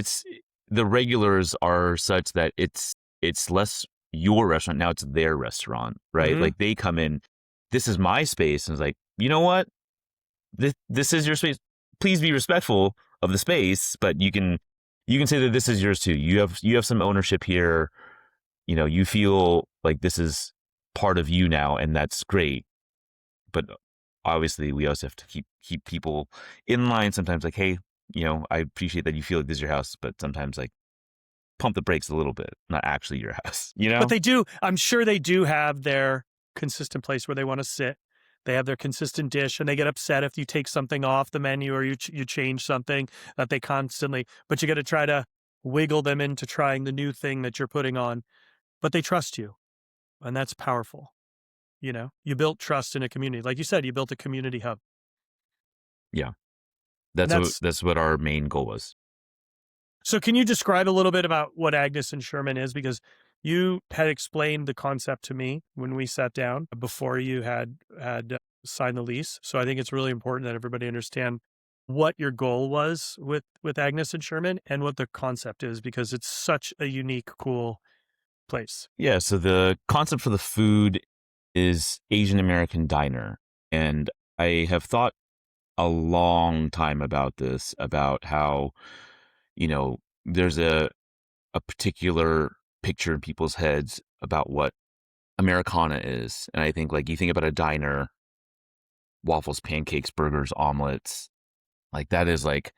the regulars are such that it's less your restaurant. Now it's their restaurant, right?
Mm-hmm.
Like they come in, this is my space. And it's like, you know what? This is your space. Please be respectful of the space, but you can say that this is yours too. You have some ownership here. You feel like this is part of you now, and that's great. But obviously we also have to keep people in line sometimes, like, hey, I appreciate that you feel like this is your house, but sometimes like pump the brakes a little bit, not actually your house,
But they do, I'm sure they do have their consistent place where they want to sit. They have their consistent dish, and they get upset if you take something off the menu or you change something that they constantly, but you got to try to wiggle them into trying the new thing that you're putting on. But they trust you, and that's powerful. You built trust in a community. Like you said, you built a community hub.
Yeah.
And
That's what our main goal was.
So can you describe a little bit about what Agnes and Sherman is? Because you had explained the concept to me when we sat down before you had signed the lease. So I think it's really important that everybody understand what your goal was with Agnes and Sherman and what the concept is, because it's such a unique, cool place.
Yeah. So the concept for the food is Asian American diner. And I have thought a long time about this, about how, there's a particular picture in people's heads about what Americana is. And I think like you think about a diner, waffles, pancakes, burgers, omelets, like that is like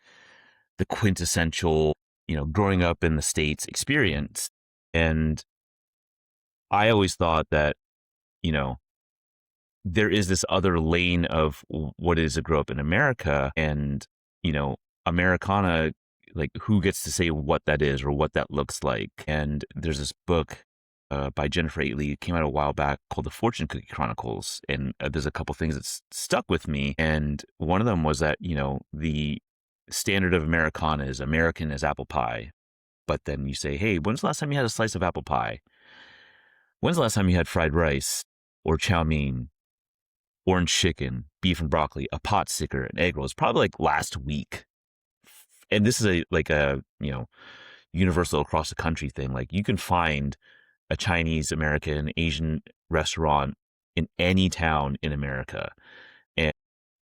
the quintessential, growing up in the States experience. And I always thought that, there is this other lane of what it is to grow up in America, and, Americana, like who gets to say what that is or what that looks like. And there's this book by Jennifer Atley, it came out a while back, called The Fortune Cookie Chronicles. And there's a couple things that stuck with me. And one of them was that, the standard of Americana is American as apple pie. But then you say, hey, when's the last time you had a slice of apple pie? When's the last time you had fried rice or chow mein, orange chicken, beef and broccoli, a pot sticker, an egg roll? It's probably like last week. And this is a universal across the country thing. Like you can find a Chinese, American, Asian restaurant in any town in America.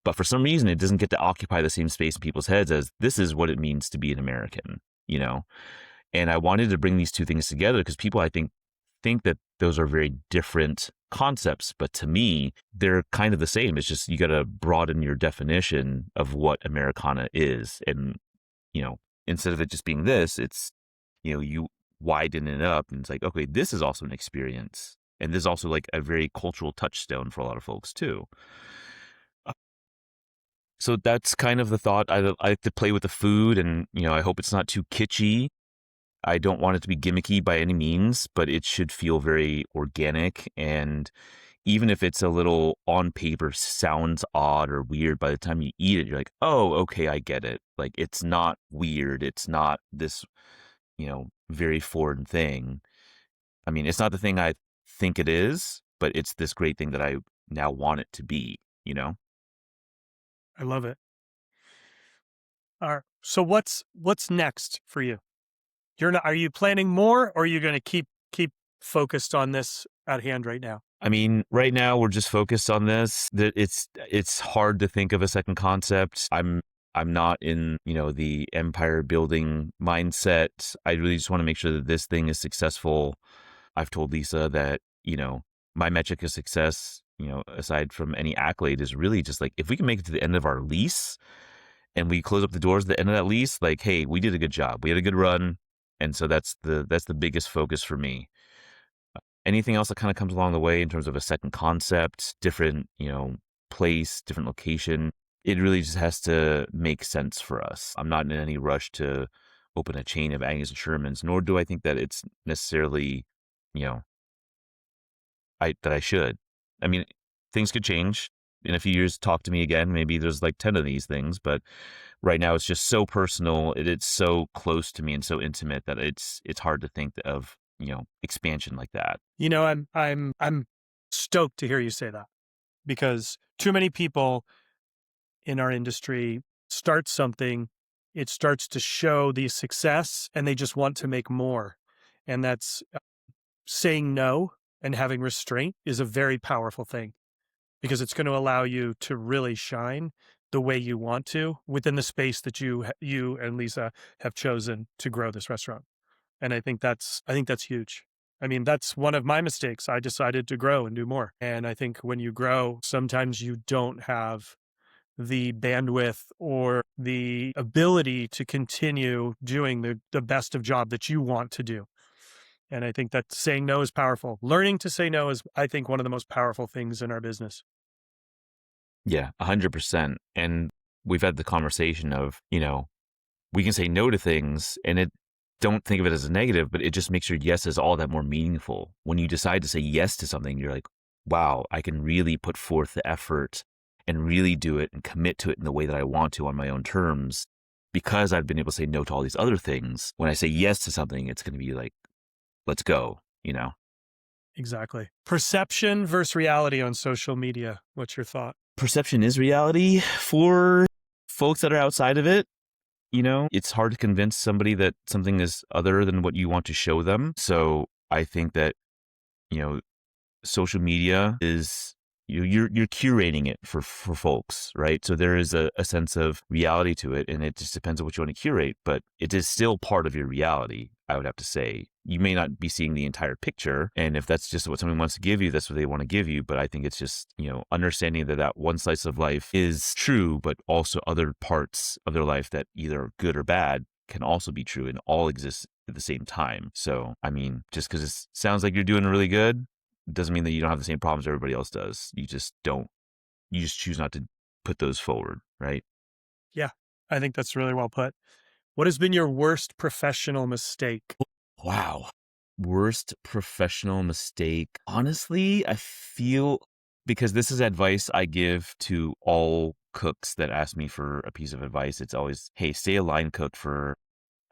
But for some reason, it doesn't get to occupy the same space in people's heads as this is what it means to be an American, And I wanted to bring these two things together because people, I think that those are very different concepts, but to me, they're kind of the same. It's just you got to broaden your definition of what Americana is. And, you know, instead of it just being this, it's, you widen it up and it's like, okay, this is also an experience. And this is also like a very cultural touchstone for a lot of folks too. So that's kind of the thought. I like to play with the food and, I hope it's not too kitschy. I don't want it to be gimmicky by any means, but it should feel very organic. And even if it's a little on paper sounds odd or weird, by the time you eat it, you're like, oh, okay, I get it. Like, it's not weird. It's not this, very foreign thing. I mean, it's not the thing I think it is, but it's this great thing that I now want it to be.
I love it. All right. So what's next for you? Are you planning more, or are you going to keep focused on this at hand right now?
I mean, right now we're just focused on this. That it's hard to think of a second concept. I'm not in, the empire building mindset. I really just want to make sure that this thing is successful. I've told Lisa that, my metric of success, aside from any accolade, is really just like, if we can make it to the end of our lease and we close up the doors at the end of that lease, like, hey, we did a good job. We had a good run. And so that's the biggest focus for me. Anything else that kind of comes along the way in terms of a second concept, different, place, different location, it really just has to make sense for us. I'm not in any rush to open a chain of Agnes and Shermans, nor do I think that it's necessarily, that I should. I mean, things could change. In a few years, talk to me again. Maybe there's like 10 of these things, but right now it's just so personal. It's so close to me and so intimate that it's hard to think of, expansion like that.
I'm stoked to hear you say that, because too many people in our industry start something, it starts to show the success, and they just want to make more. And that's saying no and having restraint is a very powerful thing, because it's going to allow you to really shine the way you want to within the space that you and Lisa have chosen to grow this restaurant. And I think that's huge. I mean, that's one of my mistakes. I decided to grow and do more. And I think when you grow, sometimes you don't have the bandwidth or the ability to continue doing the best of job that you want to do. And I think that saying no is powerful. Learning to say no is, I think, one of the most powerful things in our business.
Yeah, 100%. And we've had the conversation of, we can say no to things and don't think of it as a negative, but it just makes your yeses all that more meaningful. When you decide to say yes to something, you're like, wow, I can really put forth the effort and really do it and commit to it in the way that I want to on my own terms, because I've been able to say no to all these other things. When I say yes to something, it's going to be like, let's go,
Exactly. Perception versus reality on social media. What's your thought?
Perception is reality for folks that are outside of it. It's hard to convince somebody that something is other than what you want to show them. So I think that, social media is, you're curating it for folks, right? So there is a sense of reality to it, and it just depends on what you want to curate, but it is still part of your reality, I would have to say. You may not be seeing the entire picture, and if that's just what someone wants to give you, that's what they want to give you. But I think it's just, understanding that one slice of life is true, but also other parts of their life that either are good or bad can also be true and all exist at the same time. So, I mean, just because it sounds like you're doing really good doesn't mean that you don't have the same problems everybody else does. You just choose not to put those forward, right?
Yeah, I think that's really well put. What has been your worst professional mistake?
Wow. Worst professional mistake. Honestly, I feel, because this is advice I give to all cooks that ask me for a piece of advice, it's always, hey, stay a line cook for,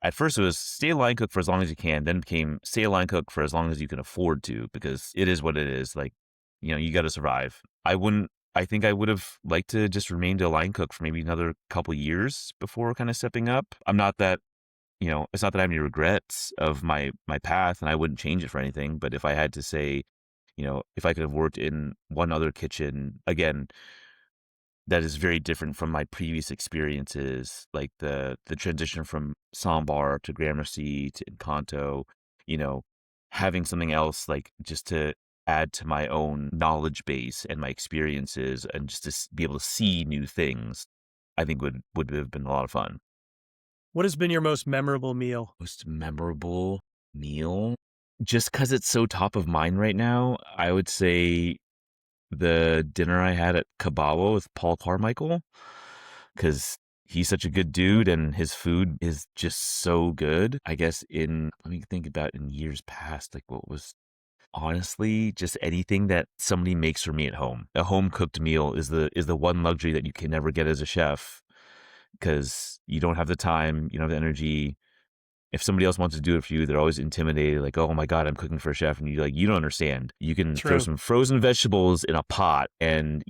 at first it was stay a line cook for as long as you can, then became stay a line cook for as long as you can afford to, because it is what it is. Like, you got to survive. I think I would have liked to just remain a line cook for maybe another couple years before kind of stepping up. I'm not that, it's not that I have any regrets of my path, and I wouldn't change it for anything. But if I had to say, if I could have worked in one other kitchen, again, that is very different from my previous experiences, like the transition from Sambar to Gramercy to Encanto, you know, having something else like just to add to my own knowledge base and my experiences and just to be able to see new things, I think would have been a lot of fun.
What has been your most memorable meal?
Most memorable meal? Just because it's so top of mind right now, I would say the dinner I had at Kabawa with Paul Carmichael, because he's such a good dude and his food is just so good. I guess let me think about in years past, like what was honestly just anything that somebody makes for me at home. A home cooked meal is the one luxury that you can never get as a chef because you don't have the time, you don't have the energy. If somebody else wants to do it for you, they're always intimidated, like, oh my God, I'm cooking for a chef. And you're like, you don't understand. You can throw
True.
some frozen vegetables in a pot and,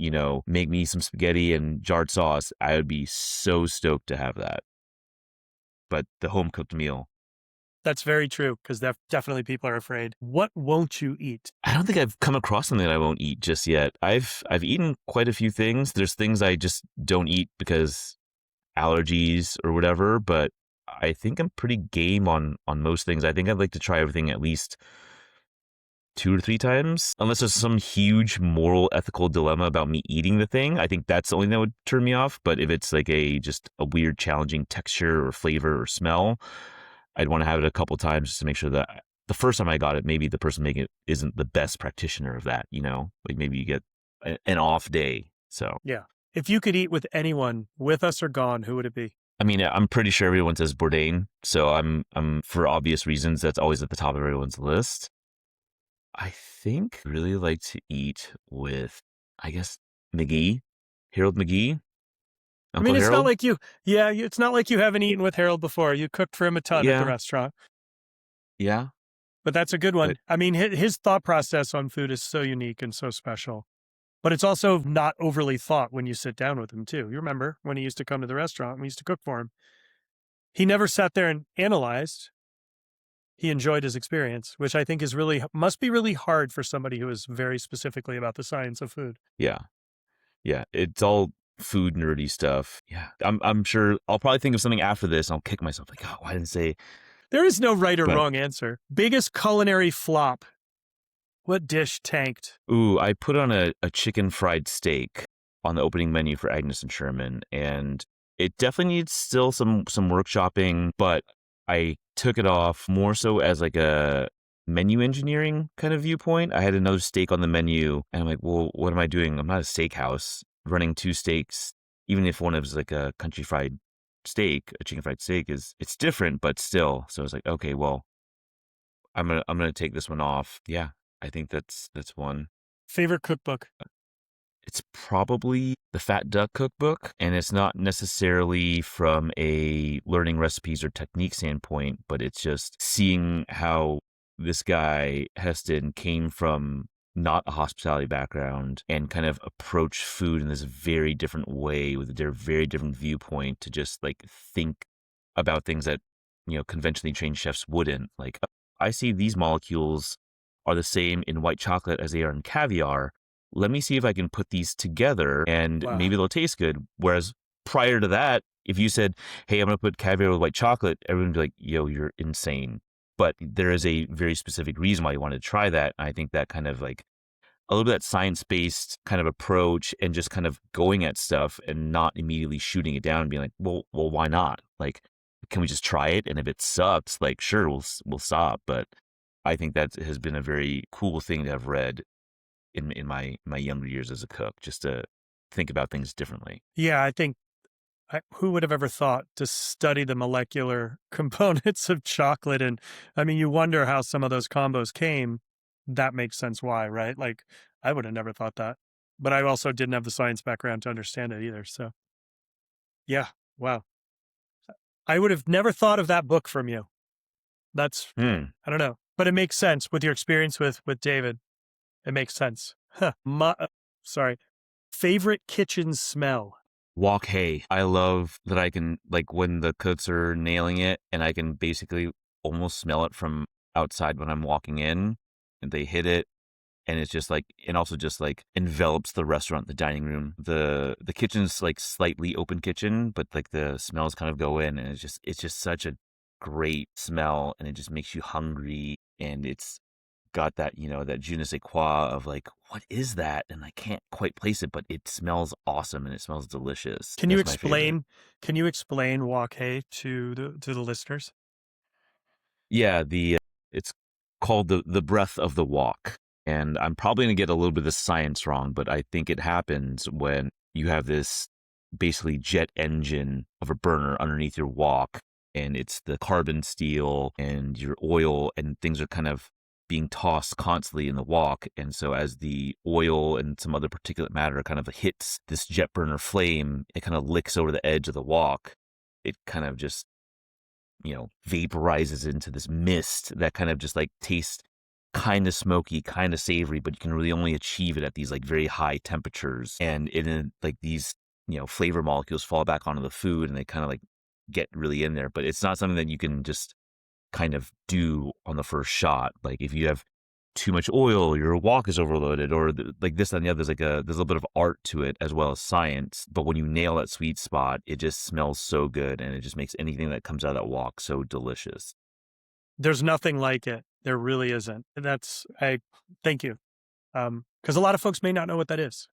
make me some spaghetti and jarred sauce. I would be so stoked to have that. But the home cooked meal,
That's very true, because definitely people are afraid. What won't you eat?
I don't think I've come across something that I won't eat just yet. I've eaten quite a few things. There's things I just don't eat because allergies or whatever, but I think I'm pretty game on most things. I think I'd like to try everything at least 2 or 3 times, unless there's some huge moral ethical dilemma about me eating the thing. I think that's the only thing that would turn me off. But if it's like just a weird challenging texture or flavor or smell, I'd want to have it a couple times just to make sure that the first time I got it, maybe the person making it isn't the best practitioner of that, like maybe you get an off day. So
Yeah. If you could eat with anyone, with us or gone, who would it be?
I mean, I'm pretty sure everyone says Bourdain, so I'm for obvious reasons that's always at the top of everyone's list. I think I really like to eat with, I guess, Harold McGee,
I mean,
Uncle
it's not
Harold.
like it's not like you haven't eaten with Harold before. You cooked for him a ton at the
Yeah,
restaurant,
yeah,
but that's a good one.
but
I mean, his thought process on food is so unique and so special, but it's also not overly thought when you sit down with him too. You remember when he used to come to the restaurant, we used to cook for him. He never sat there and analyzed. He enjoyed his experience, which I think must be really hard for somebody who is very specifically about the science of food.
yeah, yeah, it's all food nerdy stuff. Yeah, I'm sure I'll probably think of something after this. And I'll kick myself like, oh, why didn't I say?
There is no right or
But
wrong answer. Biggest culinary flop. What dish tanked?
ooh, I put on a chicken fried steak on the opening menu for Agnes and Sherman, and it definitely needs still some workshopping, but I took it off more so as like a menu engineering kind of viewpoint. I had another steak on the menu, and I'm like, well, what am I doing? I'm not a steakhouse running 2 steaks, even if one is like a country fried steak, a chicken fried steak it's different, but still. So I was like, okay, well, I'm gonna take this one off. Yeah, I think that's one.
Favorite cookbook?
It's probably the Fat Duck Cookbook, and it's not necessarily from a learning recipes or technique standpoint, but it's just seeing how this guy, Heston, came from not a hospitality background and kind of approach food in this very different way with their very different viewpoint to just like think about things that, conventionally trained chefs wouldn't. Like, I see these molecules are the same in white chocolate as they are in caviar. Let me see if I can put these together and
Wow.
maybe they'll taste good. Whereas prior to that, if you said, hey, I'm going to put caviar with white chocolate, everyone would be like, yo, you're insane. But there is a very specific reason why you wanted to try that. I think that kind of like a little bit that science-based kind of approach and just kind of going at stuff and not immediately shooting it down and being like, well, why not? Like, can we just try it? And if it sucks, like, sure, we'll stop. But I think that has been a very cool thing to have read in my younger years as a cook, just to think about things differently.
Yeah, I think who would have ever thought to study the molecular components of chocolate? And I mean, you wonder how some of those combos came. That makes sense why, right? Like, I would have never thought that. But I also didn't have the science background to understand it either. So, yeah, wow. I would have never thought of that book from you. That's,
Hmm.
I don't know. But it makes sense with your experience with David. It makes sense. Huh. Sorry. Favorite kitchen smell?
Wok hay. I love that I can, like, when the cooks are nailing it and I can basically almost smell it from outside when I'm walking in and they hit it. And it's just like, and also just like envelops the restaurant, the dining room. The kitchen's like slightly open kitchen, but like the smells kind of go in, and it's just such a great smell, and it just makes you hungry, and it's got that, that je ne sais quoi of like, what is that? And I can't quite place it, but it smells awesome and it smells delicious.
Can you
That's my favorite.
explain wok hei to the listeners?
Yeah, it's called the breath of the wok. And I'm probably going to get a little bit of the science wrong, but I think it happens when you have this basically jet engine of a burner underneath your wok, and it's the carbon steel and your oil and things are kind of being tossed constantly in the wok. And so as the oil and some other particulate matter kind of hits this jet burner flame, it kind of licks over the edge of the wok. It kind of just, vaporizes into this mist that kind of just like tastes kind of smoky, kind of savory, but you can really only achieve it at these like very high temperatures. And like these, flavor molecules fall back onto the food and they kind of like get really in there. But it's not something that you can just kind of do on the first shot. Like if you have too much oil, your wok is overloaded, or like this and the other. There's a little bit of art to it as well as science. But when you nail that sweet spot, it just smells so good, and it just makes anything that comes out of that wok so delicious.
There's nothing like it. There really isn't. Thank you. Because a lot of folks may not know what that is,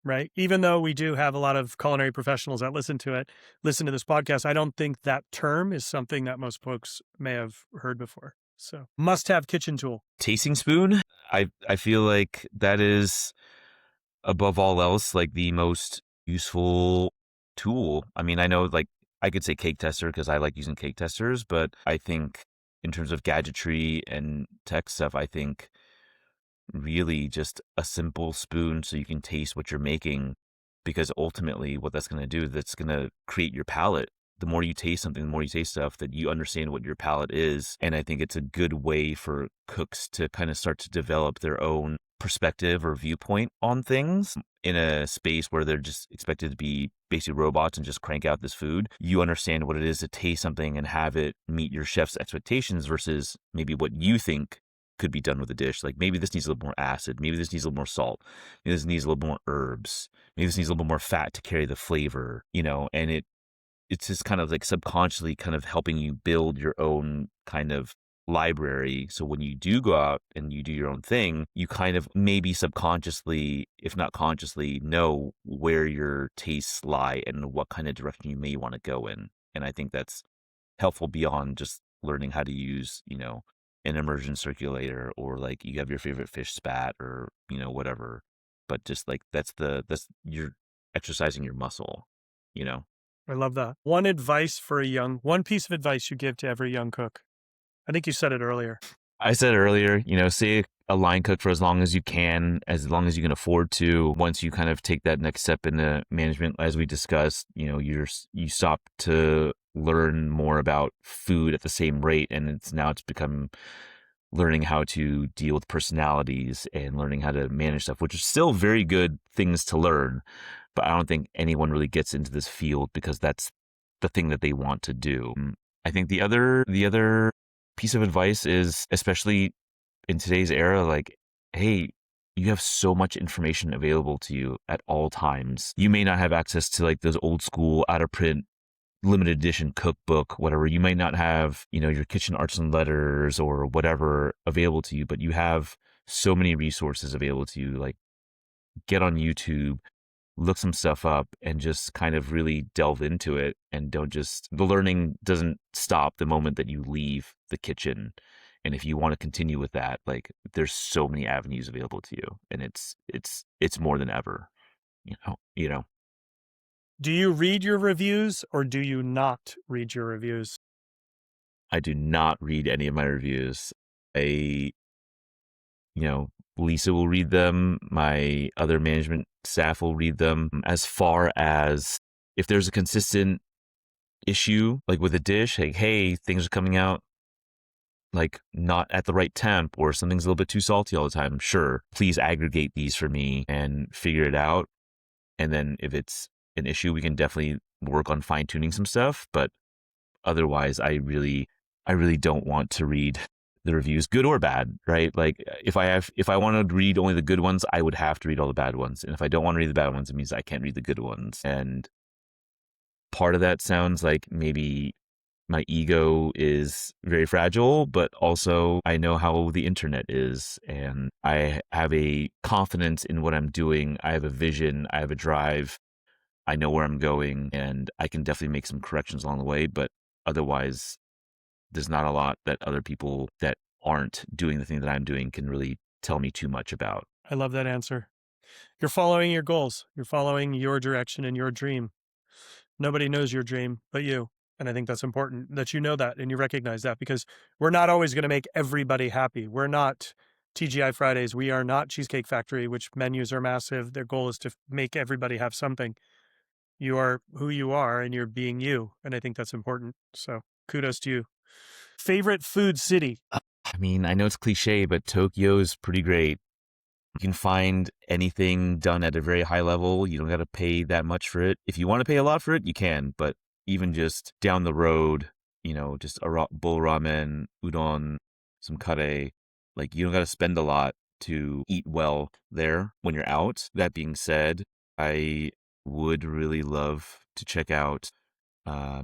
right? Even though we do have a lot of culinary professionals that listen to this podcast, I don't think that term is something that most folks may have heard before. So must-have kitchen tool.
Tasting spoon, I feel like that is above all else like the most useful tool. I mean, I know like I could say cake tester because I like using cake testers, but I think in terms of gadgetry and tech stuff, I think really just a simple spoon so you can taste what you're making, because ultimately what that's going to do, that's going to create your palate. The more you taste something, the more you taste stuff, that you understand what your palate is. And I think it's a good way for cooks to kind of start to develop their own perspective or viewpoint on things in a space where they're just expected to be basically robots and just crank out this food. You understand what it is to taste something and have it meet your chef's expectations versus maybe what you think could be done with a dish. Like maybe this needs a little more acid, maybe this needs a little more salt, maybe this needs a little more herbs, maybe this needs a little bit more fat to carry the flavor, and it's just kind of like subconsciously kind of helping you build your own kind of library. So when you do go out and you do your own thing, you kind of maybe subconsciously, if not consciously, know where your tastes lie and what kind of direction you may want to go in. And I think that's helpful beyond just learning how to use, an immersion circulator, or like you have your favorite fish spat, or, whatever. But just like that's you're exercising your muscle,
I love that. One piece of advice you give to every young cook. I think you said it earlier.
I said earlier, stay a line cook for as long as you can afford to. Once you kind of take that next step into management, as we discussed, you stop to learn more about food at the same rate. And it's become learning how to deal with personalities and learning how to manage stuff, which is still very good things to learn. But I don't think anyone really gets into this field because that's the thing that they want to do. I think the other piece of advice is, especially in today's era, like, hey, you have so much information available to you at all times. You may not have access to like those old school out of print limited edition cookbook, whatever. You might not have, your kitchen arts and letters or whatever available to you, but you have so many resources available to you. Like, get on YouTube, look some stuff up, and just kind of really delve into it. And the learning doesn't stop the moment that you leave the kitchen. And if you want to continue with that, like, there's so many avenues available to you, and it's more than ever, you know.
Do you read your reviews or do you not read your reviews?
I do not read any of my reviews. Lisa will read them. My other management staff will read them. As far as if there's a consistent issue, like with a dish, like, hey, things are coming out like not at the right temp, or something's a little bit too salty all the time, sure, please aggregate these for me and figure it out. And then if it's an issue, we can definitely work on fine tuning some stuff. But otherwise, I really don't want to read the reviews, good or bad, right? Like if I want to read only the good ones, I would have to read all the bad ones. And if I don't want to read the bad ones, it means I can't read the good ones. And part of that sounds like maybe my ego is very fragile, but also I know how the internet is, and I have a confidence in what I'm doing. I have a vision, I have a drive, I know where I'm going, and I can definitely make some corrections along the way. But otherwise, there's not a lot that other people that aren't doing the thing that I'm doing can really tell me too much about.
I love that answer. You're following your goals. You're following your direction and your dream. Nobody knows your dream but you. And I think that's important that you know that and you recognize that, because we're not always going to make everybody happy. We're not TGI Fridays. We are not Cheesecake Factory, which menus are massive. Their goal is to make everybody have something. You are who you are and you're being you. And I think that's important. So kudos to you. Favorite food city?
I mean, I know it's cliche, but Tokyo's pretty great. You can find anything done at a very high level. You don't got to pay that much for it. If you want to pay a lot for it, you can. But even just down the road, just a bowl ramen, udon, some kare, like you don't got to spend a lot to eat well there when you're out. That being said, I would really love to check out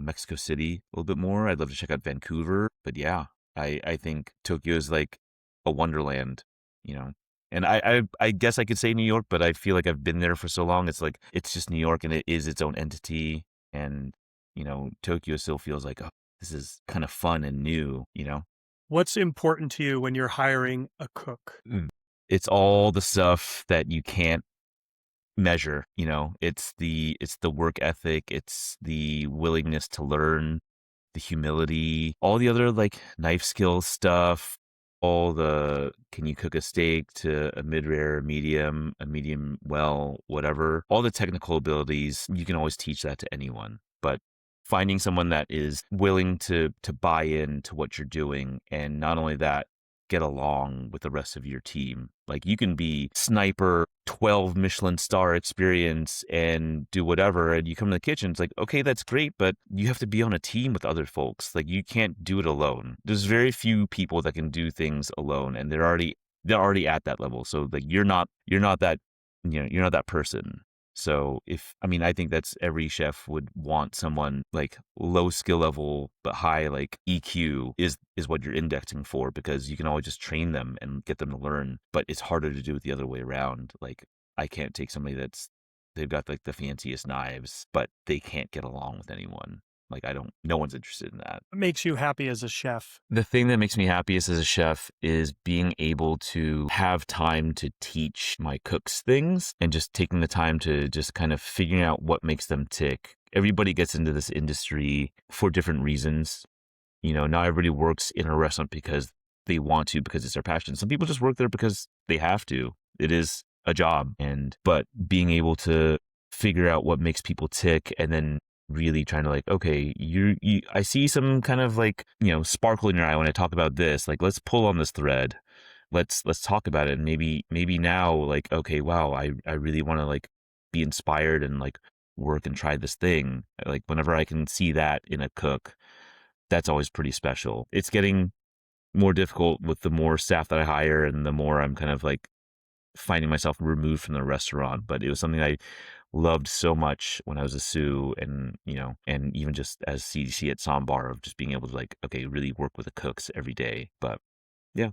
Mexico City a little bit more. I'd love to check out Vancouver. But yeah, I think Tokyo is like a wonderland, you know. And I guess I could say New York, but I feel like I've been there for so long. It's like, it's just New York and it is its own entity. And, Tokyo still feels like, oh, this is kind of fun and new,
What's important to you when you're hiring a cook?
It's all the stuff that you can't measure, it's the work ethic, it's the willingness to learn, the humility, all the other like knife skills stuff, all the can you cook a steak to a mid-rare, a medium well, whatever, all the technical abilities, you can always teach that to anyone. But finding someone that is willing to buy into what you're doing, and not only that, get along with the rest of your team. Like you can be sniper, 12 Michelin star experience and do whatever. And you come to the kitchen, it's like, okay, that's great, but you have to be on a team with other folks. Like you can't do it alone. There's very few people that can do things alone, and they're already at that level. So like you're not that, you're not that person. So I think that's every chef would want someone like low skill level, but high like EQ is what you're indexing for, because you can always just train them and get them to learn. But it's harder to do it the other way around. Like I can't take somebody they've got like the fanciest knives, but they can't get along with anyone. Like no one's interested in that.
What makes you happy as a chef?
The thing that makes me happiest as a chef is being able to have time to teach my cooks things, and just taking the time to just kind of figuring out what makes them tick. Everybody gets into this industry for different reasons. Not everybody works in a restaurant because they want to, because it's their passion. Some people just work there because they have to. It is a job. But being able to figure out what makes people tick, and then really trying to like, okay, I see some kind of like, sparkle in your eye when I talk about this. Like, let's pull on this thread. Let's talk about it. And maybe now, like, okay, wow, I really want to like be inspired and like work and try this thing. Like whenever I can see that in a cook, that's always pretty special. It's getting more difficult with the more staff that I hire and the more I'm kind of like finding myself removed from the restaurant. But it was something I loved so much when I was a sous, and and even just as CDC at Sambar, of just being able to like, okay, really work with the cooks every day. But yeah.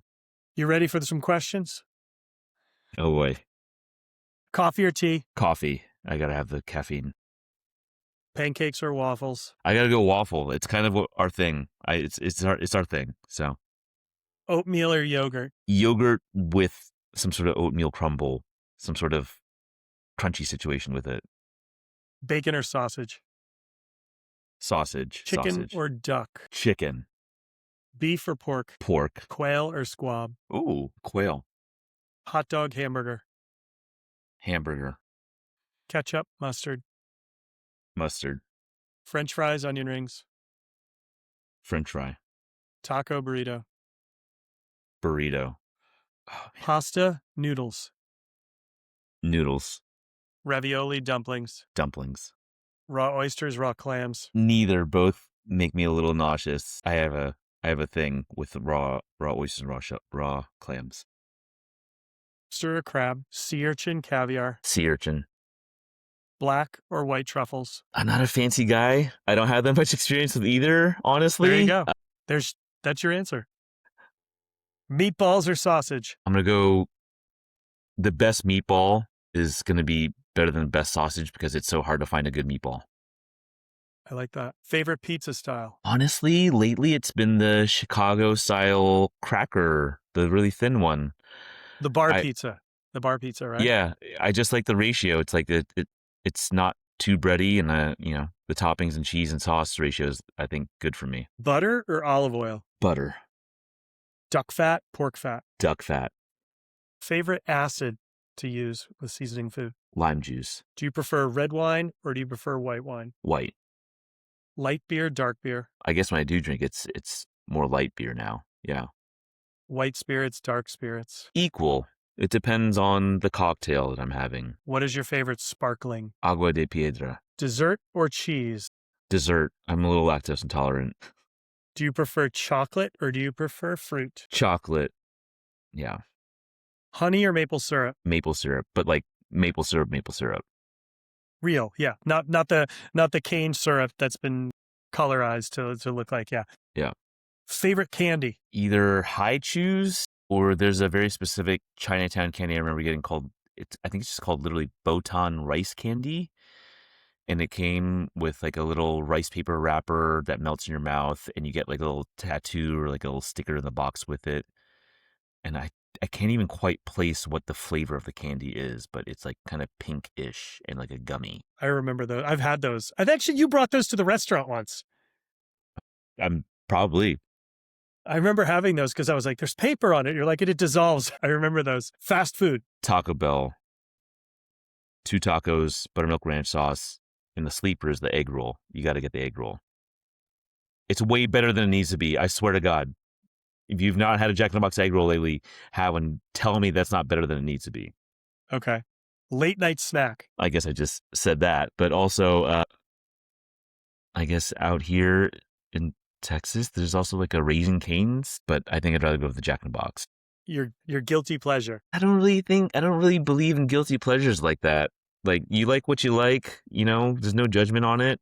You ready for some questions?
Oh boy.
Coffee or tea?
Coffee. I gotta have the caffeine.
Pancakes or waffles?
I gotta go waffle. It's kind of our thing. It's our thing. So
Oatmeal or yogurt?
Yogurt with some sort of oatmeal crumble, some sort of crunchy situation with it.
Bacon or sausage?
Sausage.
Chicken
sausage.
or duck?
Chicken.
Beef or pork?
Pork.
Quail or squab?
Ooh, quail.
Hot dog, hamburger?
Hamburger.
Ketchup, mustard?
Mustard.
French fries, onion rings?
French fry.
Taco, burrito?
Burrito.
Oh, pasta, noodles?
Noodles.
Ravioli, dumplings?
Dumplings.
Raw oysters, raw clams?
Neither. Both make me a little nauseous. I have I have a thing with raw oysters and raw clams.
Lobster or crab, sea urchin, caviar,
Sea urchin.
black or white truffles.
I'm not a fancy guy. I don't have that much experience with either, honestly.
There you go. That's your answer. Meatballs or sausage?
I'm going to go, the best meatball is going to be better than the best sausage because it's so hard to find a good meatball.
I like that. Favorite pizza style?
Honestly, lately it's been the Chicago style cracker, the really thin one.
The bar pizza. The bar pizza, right?
Yeah, I just like the ratio. It's like it's not too bready, and the toppings and cheese and sauce ratio is, I think, good for me.
Butter or olive oil?
Butter.
Duck fat, pork fat?
Duck fat.
Favorite acid to use with seasoning food?
Lime juice.
Do you prefer red wine or do you prefer white wine?
White.
Light beer, dark beer?
I guess when I do drink, it's more light beer now. Yeah.
White spirits, dark spirits?
Equal. It depends on the cocktail that I'm having.
What is your favorite sparkling?
Agua de piedra.
Dessert or cheese?
Dessert. I'm a little lactose intolerant.
Do you prefer chocolate or do you prefer fruit?
Chocolate. Yeah.
Honey or maple syrup?
Maple syrup, but like maple syrup.
Real, yeah. Not the cane syrup that's been colorized to look like, yeah.
Yeah.
Favorite candy?
Either high chews or there's a very specific Chinatown candy I remember getting called, I think it's just called literally Botan rice candy. And it came with like a little rice paper wrapper that melts in your mouth, and you get like a little tattoo or like a little sticker in the box with it. And I can't even quite place what the flavor of the candy is, but it's like kind of pink-ish and like a gummy.
I remember those. I've had those. You brought those to the restaurant once.
I'm probably.
I remember having those because I was like, there's paper on it. You're like, it dissolves. I remember those. Fast food.
Taco Bell. 2 tacos, buttermilk ranch sauce, and the sleeper is the egg roll. You got to get the egg roll. It's way better than it needs to be. I swear to God. If you've not had a Jack in the Box egg roll lately, have one. Tell me that's not better than it needs to be.
Okay. Late night snack.
I guess I just said that, but also, I guess out here in Texas, there's also like a Raising Cane's, but I think I'd rather go with the Jack in the Box.
Your guilty pleasure.
I don't really believe in guilty pleasures like that. Like, you like what you like, there's no judgment on it.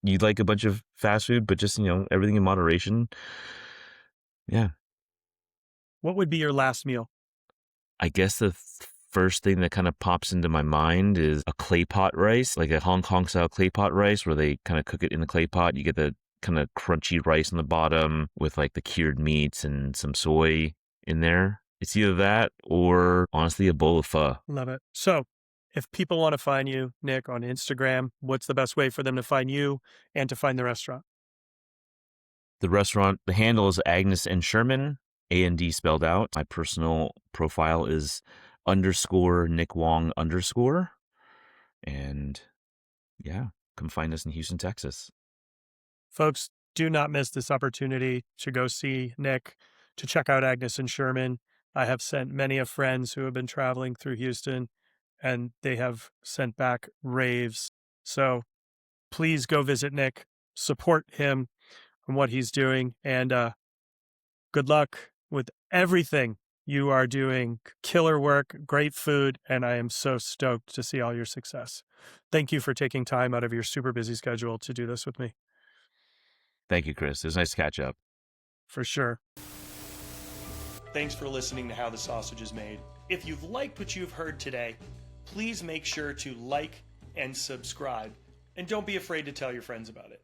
You like a bunch of fast food, but just, everything in moderation. Yeah.
What would be your last meal?
I guess the first thing that kind of pops into my mind is a clay pot rice, like a Hong Kong style clay pot rice where they kind of cook it in the clay pot. You get the kind of crunchy rice on the bottom with like the cured meats and some soy in there. It's either that or honestly a bowl of pho.
Love it. So if people want to find you, Nick, on Instagram, what's the best way for them to find you and to find the restaurant?
The restaurant, the handle is Agnes and Sherman, A&D spelled out. My personal profile is _Nick Wong _. And yeah, come find us in Houston, Texas.
Folks, do not miss this opportunity to go see Nick, to check out Agnes and Sherman. I have sent many of friends who have been traveling through Houston, and they have sent back raves. So please go visit Nick, support him and what he's doing, and good luck with everything you are doing. Killer work, great food, and I am so stoked to see all your success. Thank you for taking time out of your super busy schedule to do this with me.
Thank you, Chris. It was nice to catch up.
For sure. Thanks for listening to How the Sausage is Made. If you've liked what you've heard today, please make sure to like and subscribe, and don't be afraid to tell your friends about it.